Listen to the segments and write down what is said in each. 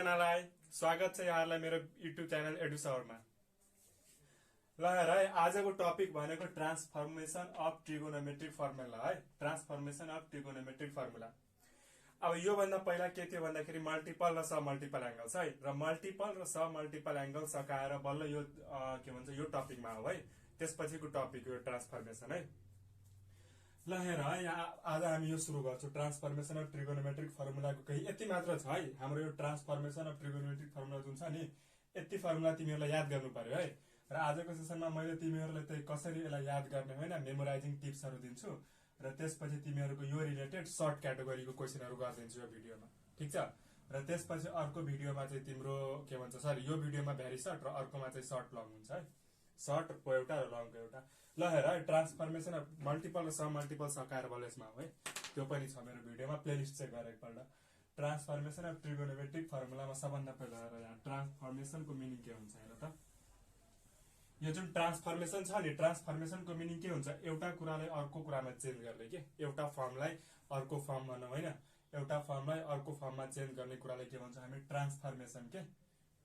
सबैजनालाई स्वागत छ यहाँलाई मेरो युट्युब च्यानल एडुसरमा। ल हेर है, आजको टपिक भनेको ट्रान्सफर्मेसन अफ ट्रिगोनोमेट्रिक फर्मुला है। Transformation of trigonometric formula. अब यो भन्दा पहिला के थियो भन्दाखेरि मल्टिपल र सब मल्टिपल एंगल्स है, र मल्टिपल र सब मल्टिपल एंगल सकाएर बल्ल यो के भन्छ यो टपिकमा हो है। त्यसपछिको टपिक हो ट्रान्सफर्मेसन है। ल हेर है, यहाँ आज हामी यो सुरु गर्छौं ट्रान्सफर्मेसन अफ ट्रिगोनोमेट्रिक फर्मुलाको केही यति मात्र छ है। हाम्रो यो ट्रान्सफर्मेसन अफ ट्रिगोनोमेट्रिक फर्मुला जुन छ नि, यति फर्मुला तिमीहरूलाई याद गर्नु पर्यो है। र आजको सेसनमा मैले तिमीहरूलाई चाहिँ कसरी यसलाई याद गर्ने होइन मेमोराइजिङ टिप्सहरू दिन्छु, र त्यसपछि तिमीहरूको यो रिलेटेड सर्ट क्याटेगोरीको क्वेसनहरू गरिदिन्छु यो भिडियोमा, ठिक छ। र त्यसपछि अर्को भिडियोमा चाहिँ तिम्रो के भन्छ सरी यो भिडियोमा भेरी सर्ट र अर्कोमा चाहिँ सर्ट लङ हुन्छ है। सर्ट को एउटा र लङको एउटा। ल हेर है, ट्रान्सफर्मेसन अफ मल्टिपल र सब मल्टिपल सकाएर बल्ल यसमा हो है, त्यो पनि छ मेरो भिडियोमा, प्लेलिस्ट चेक गरेर एकपल्ट। ट्रान्सफर्मेसन अफ ट्रिगोनोमेट्रिक फर्मुलामा सबभन्दा पहिला हेर यहाँ ट्रान्सफर्मेसनको मिनिङ के हुन्छ हेर त। यो जुन ट्रान्सफर्मेसन छ नि, ट्रान्सफर्मेसनको मिनिङ के हुन्छ, एउटा कुरालाई अर्को कुरामा चेन्ज गर्ने के, एउटा फर्मलाई अर्को फर्म भनौँ होइन, एउटा फर्मलाई अर्को फर्ममा चेन्ज गर्ने कुरालाई के भन्छ हामी ट्रान्सफर्मेसन के,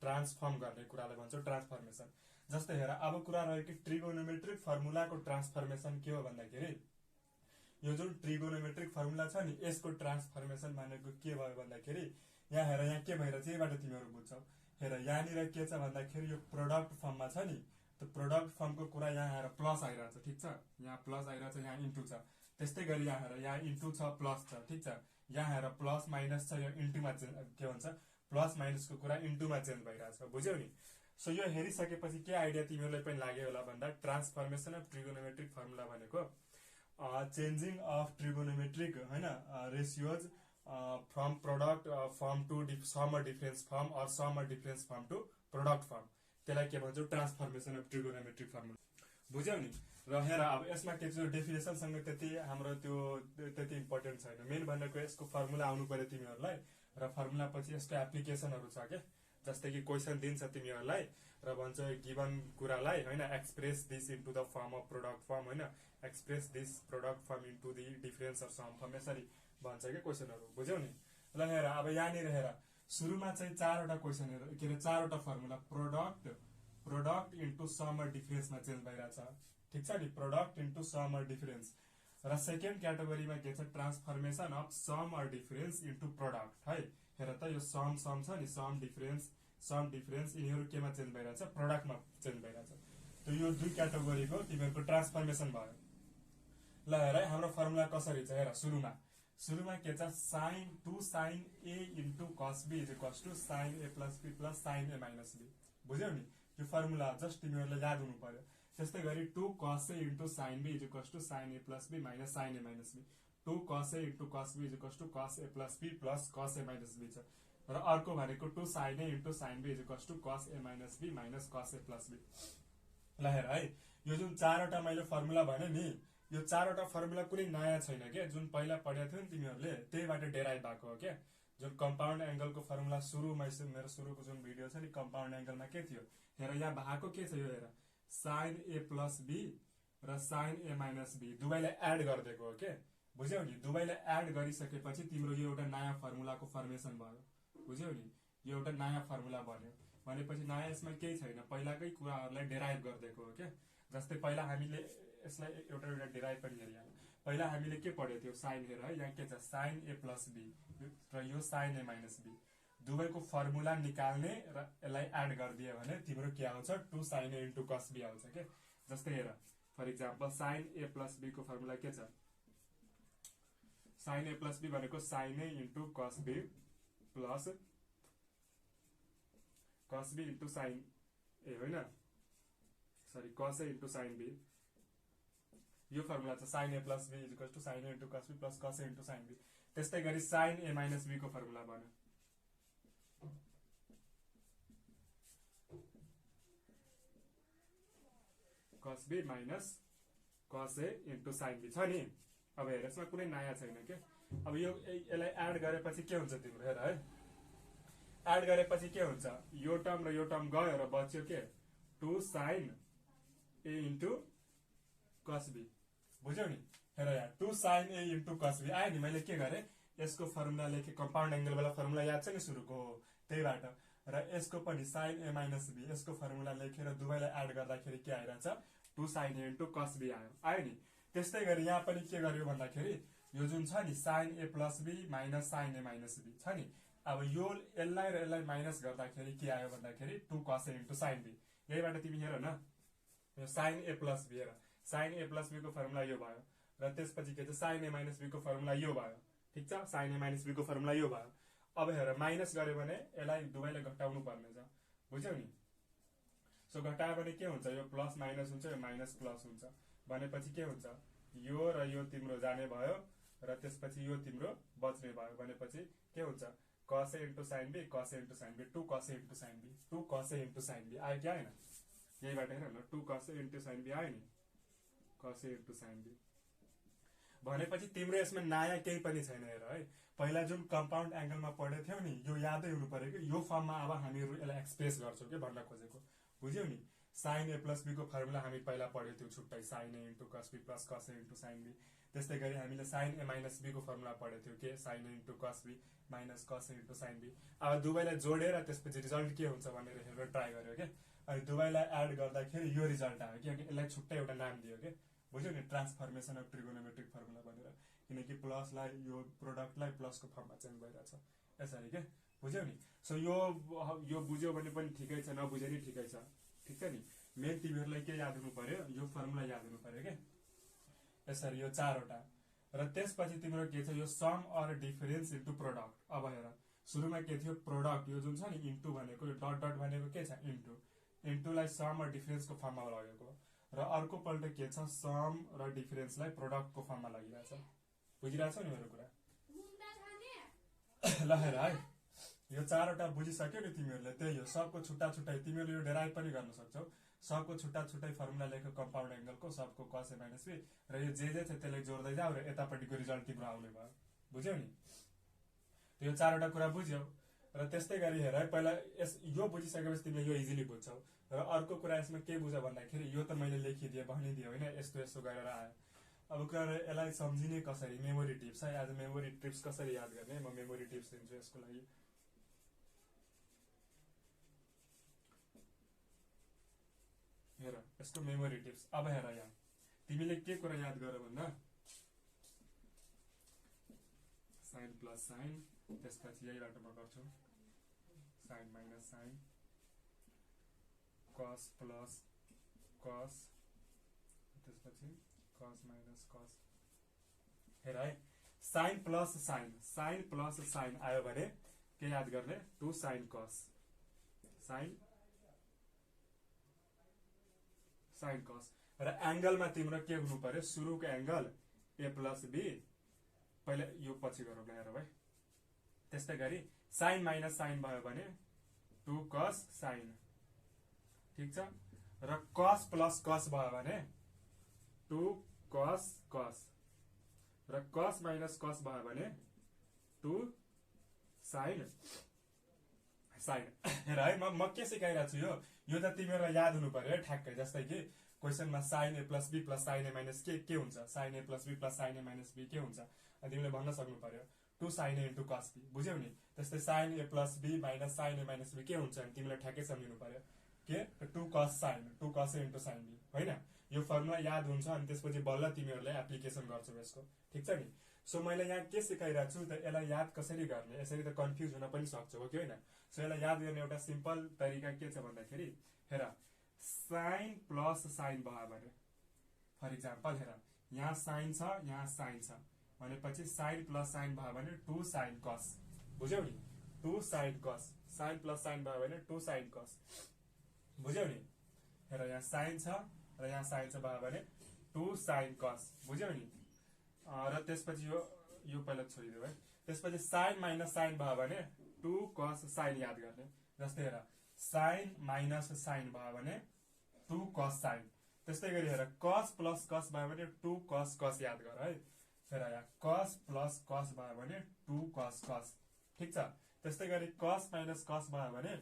ट्रान्सफर्म गर्ने कुरालाई भन्छौँ ट्रान्सफर्मेसन। जस्तै हेर, अब कुरा रह्यो कि ट्रिगोनोमेट्रिक फर्मुलाको ट्रान्सफर्मेसन के हो भन्दाखेरि, यो जुन ट्रिगोनोमेट्रिक फर्मुला छ नि यसको ट्रान्सफर्मेसन भनेको के भयो भन्दाखेरि, यहाँ हेर यहाँ के भइरहेछ यहीबाट तिमीहरू बुझ्छौ। हेर यहाँनिर के छ भन्दाखेरि यो प्रोडक्ट फर्ममा छ नि, त्यो प्रोडक्ट फर्मको कुरा यहाँ हेर प्लस आइरहेछ, ठिक छ। यहाँ प्लस आइरहेछ, यहाँ इन्टु छ। त्यस्तै गरी यहाँ हेर यहाँ इन्टु छ प्लस छ, ठिक छ। यहाँ हेर प्लस माइनस छ, यो इन्टुमा चेन्ज के भन्छ प्लस माइनसको कुरा इन्टुमा चेन्ज भइरहेछ, बुझ्यौ नि। सो यो हेरिसकेपछि के आइडिया तिमीहरूलाई पनि लाग्यो होला भन्दा, ट्रान्सफर्मेसन अफ ट्रिगोनोमेट्रिक फर्मुला भनेको चेन्जिङ अफ ट्रिगोनोमेट्रिक होइन ratios from product form to sum difference form or sum difference form to product form, त्यसलाई के भन्छौँ ट्रान्सफर्मेसन अफ ट्रिगोनोमेट्रिक फर्मुला, बुझ्यौ नि। र हेर अब यसमा के छ, डेफिनेसनसँग त्यति हाम्रो त्यो त्यति इम्पोर्टेन्ट छैन। मेन भनेको यसको फर्मुला आउनु पर्यो तिमीहरूलाई, र फर्मुला पछि यसको एप्लिकेसनहरू छ के। जस्तै कि क्वेसन दिन्छ तिमीहरूलाई र भन्छ गिभन कुरालाई होइन express this into the form of product form होइन, express this product form into the difference of sum form, यसरी भन्छ कि क्वेसनहरू, बुझ्यौ नि। ल हेर अब यहाँनिर हेर सुरुमा चाहिँ चारवटा क्वेसनहरू के अरे चारवटा फर्मुला प्रोडक्ट इन्टु सम डिफरेन्समा चेन्ज भइरहेछ, ठिक छ नि, प्रोडक्ट इन्टु सम डिफरेन्स। र सेकेन्ड क्याटेगोरीमा के छ transformation of sum difference into product है। हेर त यो सम छ नि, सम डिफरेन्स यिनीहरू केमा चेन्ज भइरहेछ प्रोडक्टमा चेन्ज भइरहेछ। त यो दुई क्याटेगोरीको तिमीहरूको ट्रान्सफर्मेसन भयो। ल हेर है हाम्रो फर्मुला कसरी छ हेर, सुरुमा के छ sine two sine A into cos B is equals to sine A plus B plus sine A minus B, बुझ्यौ नि। यो फर्मुला जस्ट तिमीहरूलाई याद हुनु पर्यो। त्यस्तै गरी two cos A into sine B is equals to sine A plus B minus sine A minus B, two cos A into cos B is equals to cos A plus B plus cos A minus B छ। र अर्को भनेको two sine A into sine B is equals to cos A minus be minus cos A plus be. ल हेर है, यो जुन चारवटा मैले फर्मुला भने नि, यो चारवटा फर्मुला कुनै नयाँ छैन के, जुन पहिला पढेको थियो नि तिमीहरूले त्यहीबाट डेराइभ भएको हो के। जुन कम्पाउन्ड एंगलको फर्मुला मेरो सुरुको जुन भिडियो छ नि कम्पाउन्ड एंगलमा के थियो, हेर यहाँ भएको के छ यो हेर साइन ए प्लस बी र साइन ए माइनस बी दुवैलाई एड गरिदिएको हो के, बुझ्यौ नि। दुवैलाई एड गरिसकेपछि तिम्रो यो एउटा नयाँ फर्मुलाको फर्मेसन भयो, बुझ्यौ नि। यो एउटा नयाँ फर्मुला बन्यो भनेपछि नयाँ यसमा केही छैन, पहिलाकै कुराहरूलाई डेराइभ गरिदिएको हो के। जस्तै पहिला हामीले यसलाई एउटा एउटा डेराइभ पनि हेरिहाल्यो। पहिला हामीले के पढेको थियो साइन हेर है, यहाँ के छ साइन ए प्लस बी र यो साइन ए माइनस बी, दुवैको फर्मुला निकाल्ने र यसलाई एड गरिदियो भने तिम्रो के आउँछ two sine A into cos B आउँछ के। जस्तै हेर for example sine A plus B को फर्मुला के छ, साइन ए प्लस बी भनेको sine A into cos B plus cos B into sine A होइन sorry cos A into sine B, यो फर्मुला छ sine A plus B is equals to sine A into cos B plus cos A into sine B. त्यस्तै गरी sine A minus B को formula बन्यो cos be minus cos A into sine be छ नि। अब हेर यसमा कुनै नयाँ छैन के। अब यो यसलाई एड गरेपछि के हुन्छ तिम्रो हेर है, एड गरेपछि के हुन्छ यो टर्म र यो टर्म गयो र बच्यो के two sine A into cos B, बुझ्यौ नि। हेर यहाँ two sine A into cos B आयो नि, मैले के गरेँ यसको फर्मुला लेखेँ कम्पाउन्ड एंगल वाला फर्मुला याद छ नि सुरुको, त्यहीबाट र यसको पनि साइन ए माइनस बी यसको फर्मुला लेखेर दुवैलाई एड गर्दाखेरि के आइरहेछ 2 sin a into cos b आयो नि। त्यस्तै गरी यहाँ पनि के गर्यो भन्दाखेरि यो जुन छ नि sine A plus B minus sine A minus B छ नि, अब यो यसलाई र यसलाई माइनस गर्दाखेरि के आयो भन्दाखेरि 2 cos a into sin b। यहीबाट तिमी हेर न, यो साइन ए प्लस बी हेर, साइन ए प्लस बी को फर्मुला यो भयो र त्यसपछि के छ साइन ए माइनस बी को फर्मुला यो भयो। ठिक छ, साइन ए माइनस बी को फर्मुला यो भयो। अब हेर माइनस गर्यो भने यसलाई दुवैलाई घटाउनु पर्ने छ, बुझ्यौ नि। सो घटायो भने के हुन्छ, यो प्लस माइनस हुन्छ, यो माइनस प्लस हुन्छ भनेपछि के हुन्छ, यो र यो तिम्रो जाने भयो र त्यसपछि यो तिम्रो बच्ने भयो भनेपछि के हुन्छ cos a into sin b cos a into sin b 2 cos a into sin b 2 cos a into sin b आयो कि आएन, यहीबाट हेर न 2 cos a into sin b आयो नि, cos a into sin b भनेपछि तिम्रो यसमा नयाँ केही पनि छैन। हेर है, पहिला जुन कम्पाउन्ड एंगलमा पढेको थियौ नि यो यादै हुनु पर्यो कि यो फर्ममा अब हामीहरु यसलाई एक्सप्रेस गर्छौं के भन्न खोजेको, बुझ्यौ नि। sin a plus b को फर्मुला हामी पहिला पढेको थियौ छुट्टै, sin a into cos b plus cos a into sin b। त्यस्तै गरी हामीले sin a minus b को फर्मुला पढेको थियौ के sin a into cos b minus cos a into sin b। अब दुवैलाई जोडेर त्यसपछि रिजल्ट के हुन्छ भनेर हेरेर ट्राई गर्यो के, अनि दुवैलाई एड गर्दाखेरि यो रिजल्ट आयो किनकि यसलाई छुट्टै एउटा नाम दियो के, बुझ्यौ नि, ट्रान्सफर्मेसन अफ ट्रिगोनोमेट्रिक फर्मुला भनेर, किनकि प्लसलाई यो प्रोडक्टलाई प्लसको फर्ममा चेन्ज भइरहेछ यसरी के, बुझ्यौ नि। सो यो बुझ्यो भने पनि ठिकै छ, नबुझे नि ठिकै छ, ठिक छ नि। मेन तिमीहरुलाई के याद हुनु पर्यो, यो फर्मुला याद हुनु पर्यो के, यसरी यो चारवटा र त्यसपछि तिम्रो के छ यो sum or difference into product. अब हेर सुरुमा के थियो प्रोडक्ट, यो जुन छ नि इन्टु भनेको यो डट डट भनेको के छ इन्टु, इन्टुलाई सम र डिफरेन्सको फर्ममा लगेको र अर्को पल्ट के छ सम र डिफरेन्सलाई प्रोडक्टको फर्ममा लगिरहेछ, बुझिरहेछौ नि मेरो कुरा। ल हेर है, यो चारवटा बुझिसक्यो नि तिमीहरुले, त्यही हो सबको छुट्टा छुट्टै तिमीहरुले यो डेराइभ पनि गर्न सक्छौ। सबको छुट्टा छुट्टै फर्मुला लेख्यो कम्पाउन्ड एंगलको, सबको cos a minus b र यो जे छ त्यसलाई जोड्दै जाऊ र यतापट्टिको रिजल्ट तिम्रो आउने भयो, बुझ्यौ नि। यो चारवटा कुरा बुझ्यौ र त्यस्तै गरी हेर है, पहिला यो बुझिसकेपछि तिमीले यो इजिली बुझ्छौ र अर्को कुरा यसमा के बुझ भन्दाखेरि यो त मैले लेखिदिए भनिदिए होइन, यस्तो यस्तो गरेर आयो। अब कुरा यसलाई सम्झिने कसरी, मेमोरी टिप्स है। आज मेमोरी टिप्स कसरी याद गर्ने, म मेमोरी टिप्स दिन्छु यसको लागि। हेर यसको मेमोरी टिप्स। अब हेर यहाँ तिमीले के कुरा याद गर भन्दा साइन प्लस साइन, त्यसपछि यहीबाट म गर्छु sine minus sine, cos plus cos, त्यसपछि cos माइनस cos। हेर है साइन प्लस साइन आयो भने के याद गर्ने 2 sin cos, साइन cos र एंगलमा तिम्रो के हुनु पर्यो सुरुको एंगल a प्लस b, पहिले यो पछि गरौँ हेर भाइ। त्यस्तै गरी साइन माइनस साइन भयो भने 2 cos sin, ठीक छ, र cos प्लस cos भयो भने 2 cos cos र cos माइनस cos भयो भने 2 sin sin। हेर है म के सिकाइरहेको छु यो त तिमीहरुलाई याद हुनु पर्यो ठ्याक्कै। जस्तै कि क्वेशनमा sin a plus b plus sin a minus के हुन्छ, sin a plus b plus sin a minus b के हुन्छ, अनि तिमीले भन्न सक्नु पर्यो 2 sin a into cos b, बुझ्यौ नि। त्यस्तै sin a plus b minus sin a minus b के हुन्छ अनि तिमीले ठ्याक्कै सम्झिनु पर्यो के 2 cos a into sin b, हैन। यो फर्मुला याद हुन्छ अनि त्यसपछि बल्ल तिमीहरुले एप्लिकेसन गर्छौ यसको, ठीक छ नि। सो मैले यहाँ के सिकाइरहेको छु त यसलाई याद कसरी गर्ने, यसरी त कन्फ्युज हुन पनि सक्छौ हो कि हैन। सो यसलाई याद गर्ने एउटा सिम्पल तरिका के छ भन्दाखेरि हेर साइन प्लस साइन भयो भने फर इक्जाम्पल हेर यहाँ साइन छ यहाँ साइन छ भनेपछि साइन प्लस साइन भयो भने 2 sin cos, बुझ्यौ नि, 2 sin cos, sine plus sine भयो भने 2 sin cos, बुझ्यौ नि। हेर यहाँ साइन छ र यहाँ साइन छ भयो भने 2 sin cos, बुझ्यौ नि। र त्यसपछि यो पहिला छोडिदेऊ है। त्यसपछि साइन माइनस साइन भयो भने 2 cos sin याद गर्ने। जस्तै हेर साइन माइनस साइन भयो भने 2 cos sin। त्यस्तै गरी हेर cos प्लस cos भयो भने 2 cos cos याद गर है। हेर यहाँ cos प्लस cos भयो भने 2 cos cos, ठीक छ। त्यस्तै गरी cos माइनस cos भयो भने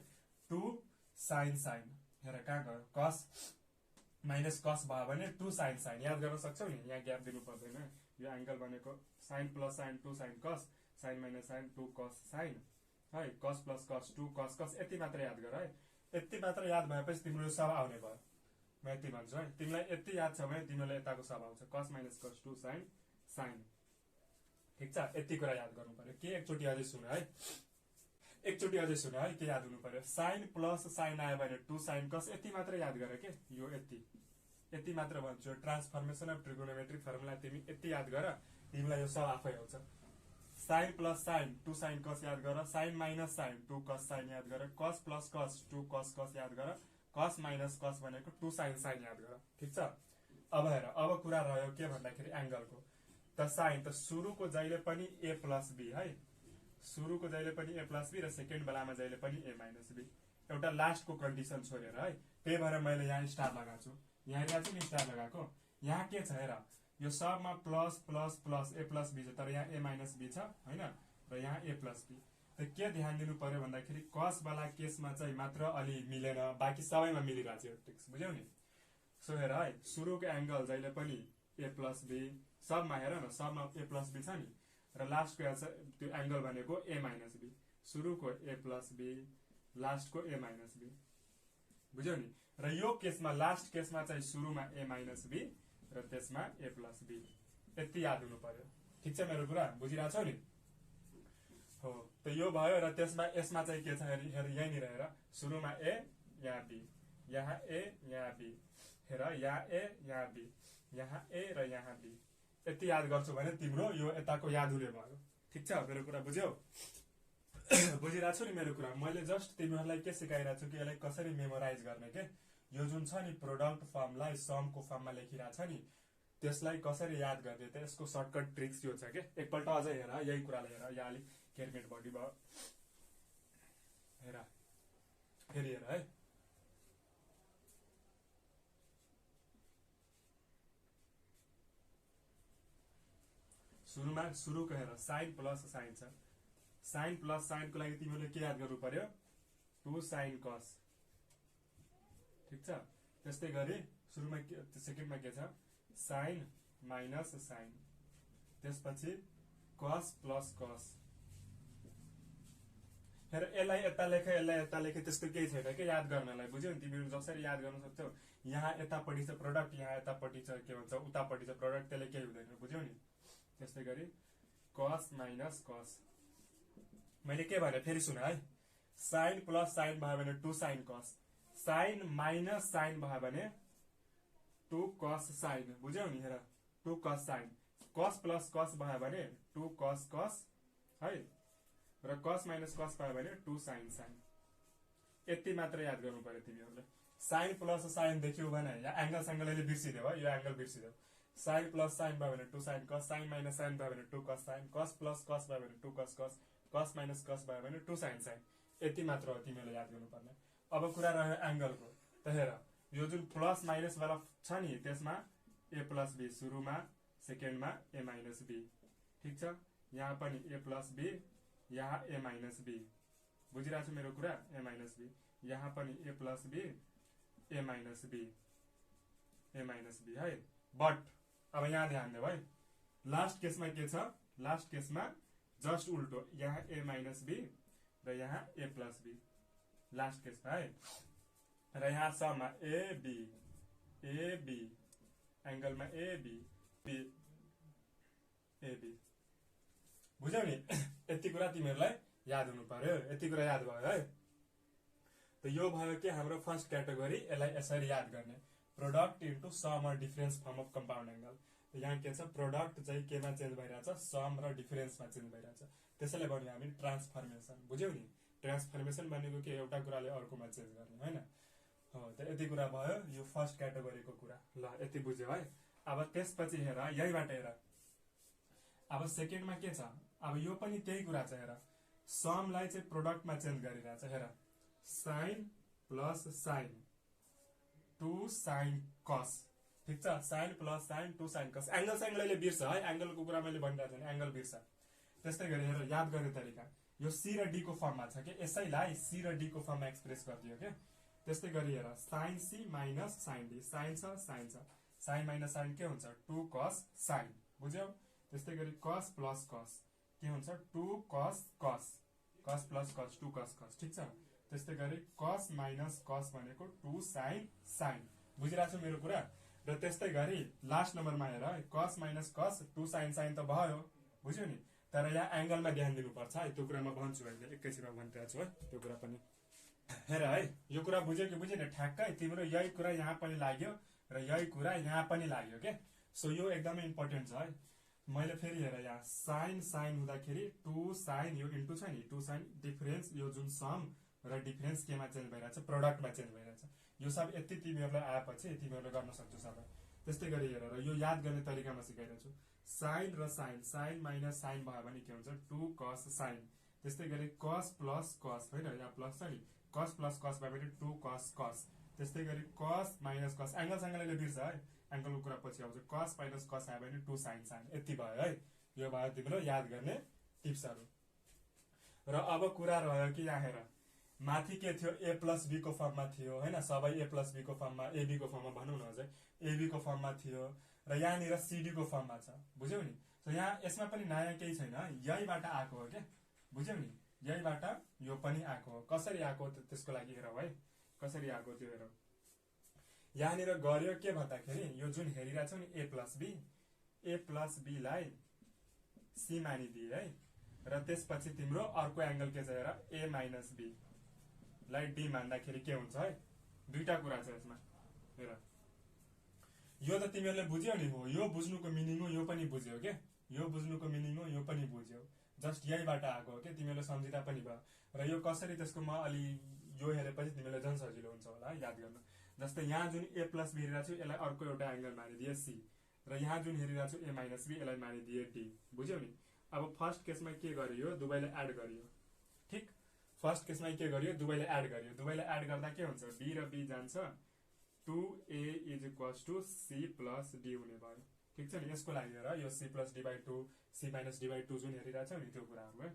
2 sin sin। हेर कहाँ गयो cos माइनस cos भयो भने 2 sin sin याद गर्न सक्छौ नि, यहाँ ग्याप दिनु पर्दैन। यो एंगल भनेको sin plus sin 2 sin cos, sin minus sin 2 cos sin, है कस प्लस कस 2 कस कस यति मात्र याद गर है। यति मात्र याद भएपछि तिम्रो सब आउने भयो। म यति भन्छु है, तिमीलाई यति याद छ भने तिमीलाई यताको सब आउँछ कस माइनस कस 2 साइन साइन। ठिक छ, यति कुरा याद गर्नु पर्यो। के एकचोटि अझै सुन है, एकचोटि अझै सुन है, के याद हुनु पर्यो। साइन प्लस साइन आयो भने 2 साइन कस यति मात्र याद गर के, यो यति मात्र भन्छु। ट्रान्सफर्मेसन अफ ट्रिगोनोमेट्रिक फर्मुला तिमी यति याद गर, तिमीलाई यो सब आफै आउँछ। साइन प्लस साइन 2 साइन कस याद गर, साइन माइनस साइन 2 कस साइन याद गर, कस प्लस कस 2 कस कस याद गर, कस माइनस कस भनेको 2 साइन साइन याद गर। ठिक छ, अब हेर, अब कुरा रह्यो के भन्दाखेरि एंगलको। त साइन त सुरुको जहिले पनि a प्लस बी है, सुरुको जहिले पनि a प्लस बी र सेकेन्ड बेलामा जहिले पनि a माइनस बी, एउटा लास्टको कन्डिसन छोडेर है। त्यही भएर मैले यहाँ स्टार लगाएको छु, यहाँ हेरेको छु नि स्टार लगाएको। यहाँ के छ हेर, यो सबमा plus plus plus a plus B छ, तर यहाँ a माइनस बी छ हैन, र यहाँ a प्लस बी। त के ध्यान दिनु पर्यो भन्दाखेरि कस वाला केसमा चाहिँ मात्र अलि मिलेन, बाँकी सबैमा मिलिरहेको छ यो ट्रिक्स, बुझ्यौ नि। सो हेर है, सुरुको एंगल जहिले पनि a प्लस बी, सबमा हेर न, सबमा a प्लस बी छ नि, र लास्टको त्यो एंगल भनेको a माइनस बी। सुरुको a प्लस बी, लास्टको a माइनस बी, बुझ्यौ नि। र यो केसमा लास्ट केसमा चाहिँ सुरुमा a माइनस बी र त्यसमा a प्लस बी, यति याद हुनु पर्यो। ठिक छ, मेरो कुरा बुझिरहेछौ नि। हो, त यो भयो। र त्यसमा यसमा चाहिँ के छ हेर, यहीँनिर हेर, सुरुमा a यहाँ b, यहाँ a यहाँ b, हेर यहाँ a यहाँ b, यहाँ a र यहाँ b, यति याद गर्छु भने तिम्रो यो यताको याद हुने भयो। ठिक छ, मेरो कुरा बुझ्यौ? बुझिरहेको छु नि मेरो कुरा। मैले जस्ट तिमीहरूलाई के सिकाइरहेको छु कि यसलाई कसरी मेमोराइज गर्ने के, यो जुन छ नि प्रोडक्ट फर्मलाई समको फर्ममा लेखिरहेको छ नि, त्यसलाई कसरी याद गर्ने त यसको सर्टकट ट्रिक्स यो छ के। एकपल्ट अझै हेर, यही कुरालाई हेर, यहाँ अलिक केयरमेट बडी भयो, हेर फेरि हेर है। सुरुको हेर, साइन प्लस साइन छ, साइन प्लस साइनको लागि तिमीले के याद गर्नु पर्यो, 2 साइन कस। ठिक छ, त्यस्तै गरी सुरुमा सेकेन्डमा के छ, साइन माइनस साइन, त्यसपछि कस प्लस कस। हेर, यसलाई यता लेख, यसलाई यता लेख, त्यस्तो केही छैन के याद गर्नलाई, बुझ्यौ नि। तिमीहरू जसरी याद गर्न सक्छौ, यहाँ यतापट्टि छ प्रोडक्ट, यहाँ यतापट्टि छ के भन्छ उतापट्टि छ प्रोडक्ट, त्यसले केही हुँदैन, बुझ्यौ नि। त्यस्तै गरी कस माइनस कस। मैले के भने फेरि सुन है, साइन प्लस साइन भयो भने 2 साइन कस, साइन माइनस साइन भयो भने 2 कस साइन, बुझ्यौ नि। हेर, 2 कस साइन, कस प्लस कस भयो भने 2 कस कस है, र कस माइनस कस भयो भने 2 साइन साइन। यति मात्र याद गर्नु पर्यो तिमीहरूले। साइन प्लस साइन देख्यौ भने यहाँ एंगल सेंगलले बिर्सिदेऊ है, यो एंगल बिर्सिदेऊ। साइन प्लस साइन भयो भने 2 साइन कस, साइन माइनस साइन भयो भने 2 कस साइन, कस प्लस कस भयो भने 2 कस कस, कस माइनस कस भयो भने 2 साइन साइन। यति मात्र हो तिमीले याद गर्नुपर्ने। अब कुरा रह्यो एंगलको। त हेर, यो जुन प्लस माइनस वाला छ नि, त्यसमा a प्लस बी सुरुमा, सेकेन्डमा a माइनस बी। ठिक छ, यहाँ पनि a प्लस बी, यहाँ a माइनस बी, बुझिरहेको छु मेरो कुरा, a माइनस बी, यहाँ पनि a plus B, a minus B, a minus B है। बट अब यहाँ ध्यान देऊ है, लास्ट केसमा के छ, लास्ट केसमा जस्ट उल्टो, यहाँ a माइनस बी र यहाँ a प्लस बी, लास्ट केसमा है। र यहाँ सममा a b, एंगलमा a b, बुझ्यौ नि। यति कुरा तिमीहरूलाई याद हुनु पर्यो, यति कुरा याद भयो है। त यो भयो के हाम्रो फर्स्ट क्याटेगोरी, यसलाई यसरी याद गर्ने, प्रोडक्ट इन्टु सम र difference form of compound angle. यहाँ के छ, प्रोडक्ट चाहिँ केमा चेन्ज भइरहेछ, सम र डिफरेन्समा चेन्ज भइरहेछ, त्यसैले भन्यो हामी ट्रान्सफर्मेसन, बुझ्यौ नि। ट्रान्सफर्मेसन भनेको के, एउटा कुराले अर्कोमा चेन्ज गर्ने हैन। हो, त यति कुरा भयो यो फर्स्ट क्याटेगोरीको कुरा। ल, यति बुझ्यौ है। अब त्यसपछि हेर, यहीबाट हेर, अब सेकेन्डमा के छ, अब यो पनि त्यही कुरा छ। हेर, समलाई चाहिँ प्रोडक्टमा चेन्ज गरिरहेछ। हेर, साइन प्लस साइन 2 साइन कस। ठिक छ, साइन प्लस साइन 2 साइन कस। एंगल सेंगलले बिर्स है, एंगलको कुरा मैले भनिरहेको छु, एंगल बिर्स। त्यस्तै गरी हेर, याद गर्ने तरिका, यो सी र डी को फर्ममा छ के, यसैलाई सी र डी को फर्ममा एक्सप्रेस गरिदियो के। त्यस्तै गरी हेर, sine C minus sine D, sine छ साइन छ, साइन माइनस साइन के हुन्छ, 2 कस साइन, बुझ्यौ। त्यस्तै गरी कस प्लस कस के हुन्छ, 2 कस कस, कस प्लस कस 2 कस कस ठीक छ। त्यस्तै गरी कस माइनस कस भनेको 2 साइन साइन बुझिरहेको छ मेरो कुरा। र त्यस्तै गरी लास्ट नम्बरमा हेर कस माइनस कस 2 साइन साइन त भयो बुझ्यौ नि। तर यहाँ एंगलमा ध्यान दिनुपर्छ है, त्यो कुरा म भन्छु अहिले एकैछिनमा भनिरहेको छु है त्यो कुरा पनि। हेर है यो कुरा बुझ्यो कि बुझेन ठ्याक्कै तिम्रो यही कुरा यहाँ पनि लाग्यो र यही कुरा यहाँ पनि लाग्यो के। सो यो एकदमै इम्पोर्टेन्ट छ है। मैले फेरि हेर यहाँ साइन साइन हुँदाखेरि 2 साइन यो इन्टु छ नि 2 साइन डिफरेन्स यो जुन सम र डिफरेन्स केमा चेन्ज भइरहेछ प्रोडक्टमा चेन्ज भइरहेछ। यो सब यति तिमीहरूलाई आएपछि तिमीहरूले गर्न सक्छौ सबै। त्यस्तै गरी हेर यो याद गर्ने तरिकामा सिकाइरहेको छु। साइन र साइन साइन माइनस साइन भयो भने के हुन्छ 2 कस साइन। त्यस्तै गरी कस प्लस कस होइन यहाँ प्लस छ नि कस प्लस कस भयो भने 2 कस कस। त्यस्तै गरी कस माइनस कस एंगल सँगले बिर्स है एंगलको कुरा पछि आउँछ। कस माइनस कस आयो भने 2 साइन साइन यति भयो है। यो भयो तिम्रो याद गर्ने टिप्सहरू। र अब कुरा रह्यो कि यहाँ हेर माथि के थियो ए प्लस बी को फर्ममा थियो होइन सबै ए प्लस बी को फर्ममा एबी को फर्ममा भनौँ न अझै एबी को फर्ममा थियो र यहाँनिर सिडी को फर्ममा छ बुझ्यौ नि। सो यहाँ यसमा पनि नयाँ केही छैन यहीबाट आएको हो क्या बुझ्यौ नि। यहीबाट यो पनि आएको हो। कसरी आएको त्यसको लागि हेरौ है कसरी आएको त्यो हेरौ। यहाँनिर गर्यो के भन्दाखेरि यो जुन हेरिरहेको छौ नि ए प्लस बी लाई सी मानिदिए है। र त्यसपछि तिम्रो अर्को एंगल के छ हेर ए माइनस बी लाई डी मान्दाखेरि के हुन्छ है। दुईटा कुरा छ यसमा हेर। यो त तिमीहरूले बुझ्यौ नि हो यो बुझ्नुको मिनिङ हो यो पनि बुझ्यौ के यो बुझ्नुको मिनिङ हो यो पनि बुझ्यौ। जस्ट यहीबाट आएको हो क्या तिमीहरूले सम्झिँदा पनि भयो। र यो कसरी त्यसको म अलि यो हेरेपछि तिमीलाई झन् सजिलो हुन्छ होला है याद गर्न। जस्तै यहाँ जुन ए प्लस बी हेरिरहेको छु यसलाई अर्को एउटा एंगल मानिदिए सी र यहाँ जुन हेरिरहेको छु ए माइनस बी यसलाई मानिदिए डी बुझ्यौ नि। अब फर्स्ट केसमा के गरियो दुवैले एड गरियो ठीक। फर्स्ट केसमा के गरियो दुवैले एड गरियो दुवैले एड गर्दा के हुन्छ बी र बी जान्छ 2a is equals to C plus D हुने भयो ठीक छ नि। यसको लागि हेर यो C plus D by 2 C minus D by 2 जुन हेरिरहेको छ नि त्यो कुराहरू है।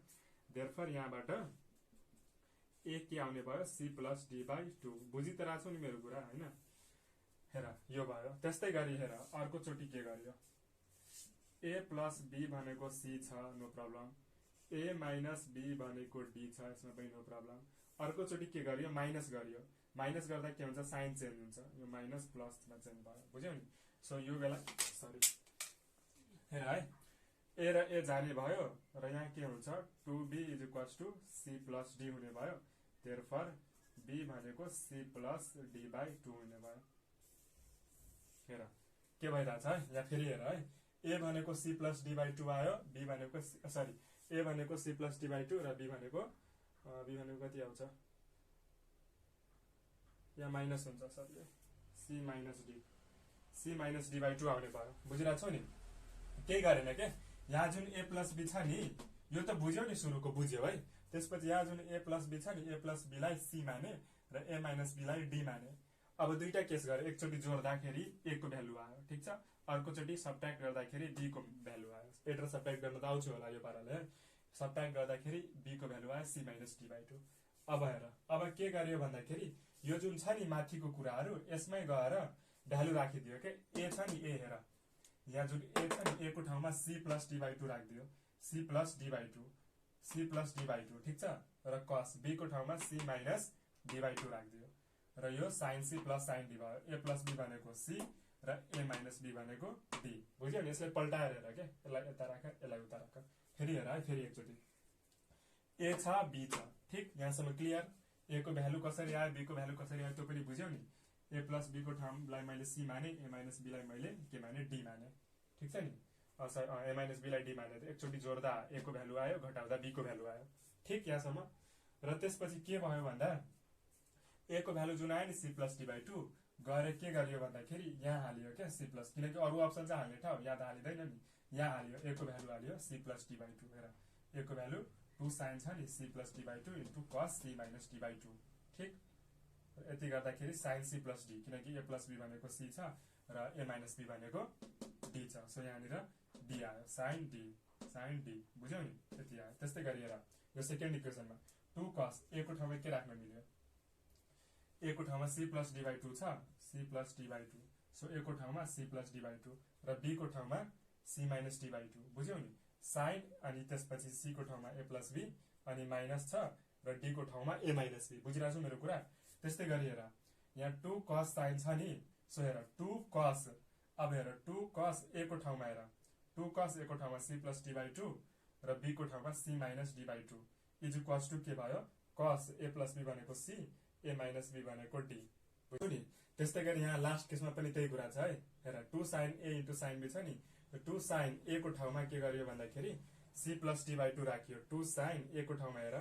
देयरफोर यहाँबाट ए के आउने भयो सी प्लस डी बाई 2 बुझि त रहेछौ नि मेरो कुरा होइन। हेर यो भयो। त्यस्तै गरी हेर अर्को चोटि के गरियो ए प्लस बी भनेको सी छ no problem A minus B भनेको डी छ यसमा पनि नो प्रब्लम। अर्को चोटि के गरियो माइनस गरियो माइनस गर्दा के हुन्छ साइन चेन्ज हुन्छ यो माइनस प्लसमा चेन्ज भयो बुझ्यौ नि। सो यो बेला सरी हेर है ए र ए जाने भयो र यहाँ के हुन्छ 2b is equals to C plus D हुने भयो। देयरफोर b भनेको सी प्लस डी बाई 2 हुने भयो। हेर के भइरहेछ है यहाँ फेरि हेर है ए भनेको सी प्लस डी बाई 2 आयो बी भनेको सरी ए भनेको सी प्लस डी बाई 2 र बी भनेको कति आउँछ यहाँ माइनस हुन्छ sorry C minus D by 2 आउने भयो बुझिरहेको छौ नि। केही गरेन के यहाँ जुन ए प्लस बी छ नि यो त बुझ्यौ नि सुरुको बुझ्यौ है। त्यसपछि यहाँ जुन ए प्लस बी छ नि ए प्लस बी लाई सी माने र ए माइनस बी लाई डी माने। अब दुईटा केस गरे एकचोटि जोड्दाखेरि ए को भ्यालु आयो ठीक छ अर्कोचोटि सबट्र्याक्ट गर्दाखेरि डी को भ्यालु आयो। एड र सबट्र्याक्ट गर्न त आउँछु होला यो पाराले है। सबट्र्याक्ट गर्दाखेरि बी को भ्यालु आयो सी माइनस डी बाई 2। अब हेर अब के गर्यो भन्दाखेरि यो जुन छ नि माथिको कुराहरू यसमै गएर भ्यालु राखिदियो के ए छ नि ए हेर यहाँ जुन ए छ नि ए को ठाउँमा सी प्लस डी बाई 2 राखिदियो सी प्लस डी बाई 2 ठीक छ। र कस बी को ठाउँमा सी माइनस डी बाई 2 राखिदियो र यो sine C plus sine D भयो। ए प्लस बी भनेको सी र ए माइनस बी भनेको डी बुझ्यौ नि। यसलाई पल्टाएर हेर के यसलाई यता राख यसलाई उता राख फेरि हेर है फेरि एकचोटि ए छ बी छ ठीक यहाँसम्म क्लियर। ए को भ्यालु कसरी आयो बी को भ्यालु कसरी आयो त्यो पनि बुझ्यौ नि। ए प्लस बी को ठाउँलाई मैले सी माने ए माइनस बी लाई मैले के माने डी माने ठीक छ नि। ए माइनस बी लाई डी माने एकचोटि जोड्दा ए को भ्यालु आयो घटाउँदा बी को भ्यालु आयो ठीक यहाँसम्म। र त्यसपछि के भयो भन्दा ए को भ्यालु जुन आयो नि सी प्लस डी बाई 2 गएर के गरियो भन्दाखेरि यहाँ हालियो क्या सी प्लस किनकि अरू अप्सन चाहिँ हाल्ने ठाउँ यहाँ त हालिँदैन नि यहाँ हालियो ए को भ्यालु हालियो सी प्लस डी बाई 2 हेर ए को भ्यालु 2 साइन छ नि C plus D by 2 into cos C minus D by 2 ठीक। यति गर्दाखेरि साइन सी प्लस डी किनकि ए प्लस बी भनेको सी छ र ए माइनस बी भनेको डी छ। सो यहाँनिर डी आयो साइन डी बुझ्यौ नि यति आयो। त्यस्तै गरी हेर यो सेकेन्ड इक्वेसनमा 2 कस ए को ठाउँमा के राख्न मिल्यो ए को ठाउँमा सी प्लस डी बाई 2 छ C plus D by 2 so A को ठाउँमा सी प्लस डी बाई 2 र बी को ठाउँमा सी माइनस डी बाई 2 बुझ्यौ नि। साइन अनि त्यसपछि सी को ठाउँमा ए प्लस बी अनि माइनस छ र डी को ठाउँमा ए माइनस बी। बुझिरहेको छु मेरो कुरा। त्यस्तै गरी हेर यहाँ 2 cos साइन छ नि, सो हेर 2 cos, अब हेर 2 cos ए को ठाउँमा हेर 2 cos ए को ठाउँमा c प्लस डी बाई 2 र बी को ठाउँमा c minus D by 2 is equals to के भयो cos ए प्लस बी भनेको c, ए माइनस बी भनेको डी। बुझ्यो नि। त्यस्तै गरी यहाँ लास्ट केसमा पनि त्यही कुरा छ है। हेर 2 sin A into sin B छ नि, 2 sin ए को ठाउँमा के गरियो भन्दाखेरि c प्लस डी बाई 2 राखियो। 2 sin ए को ठाउँमा हेर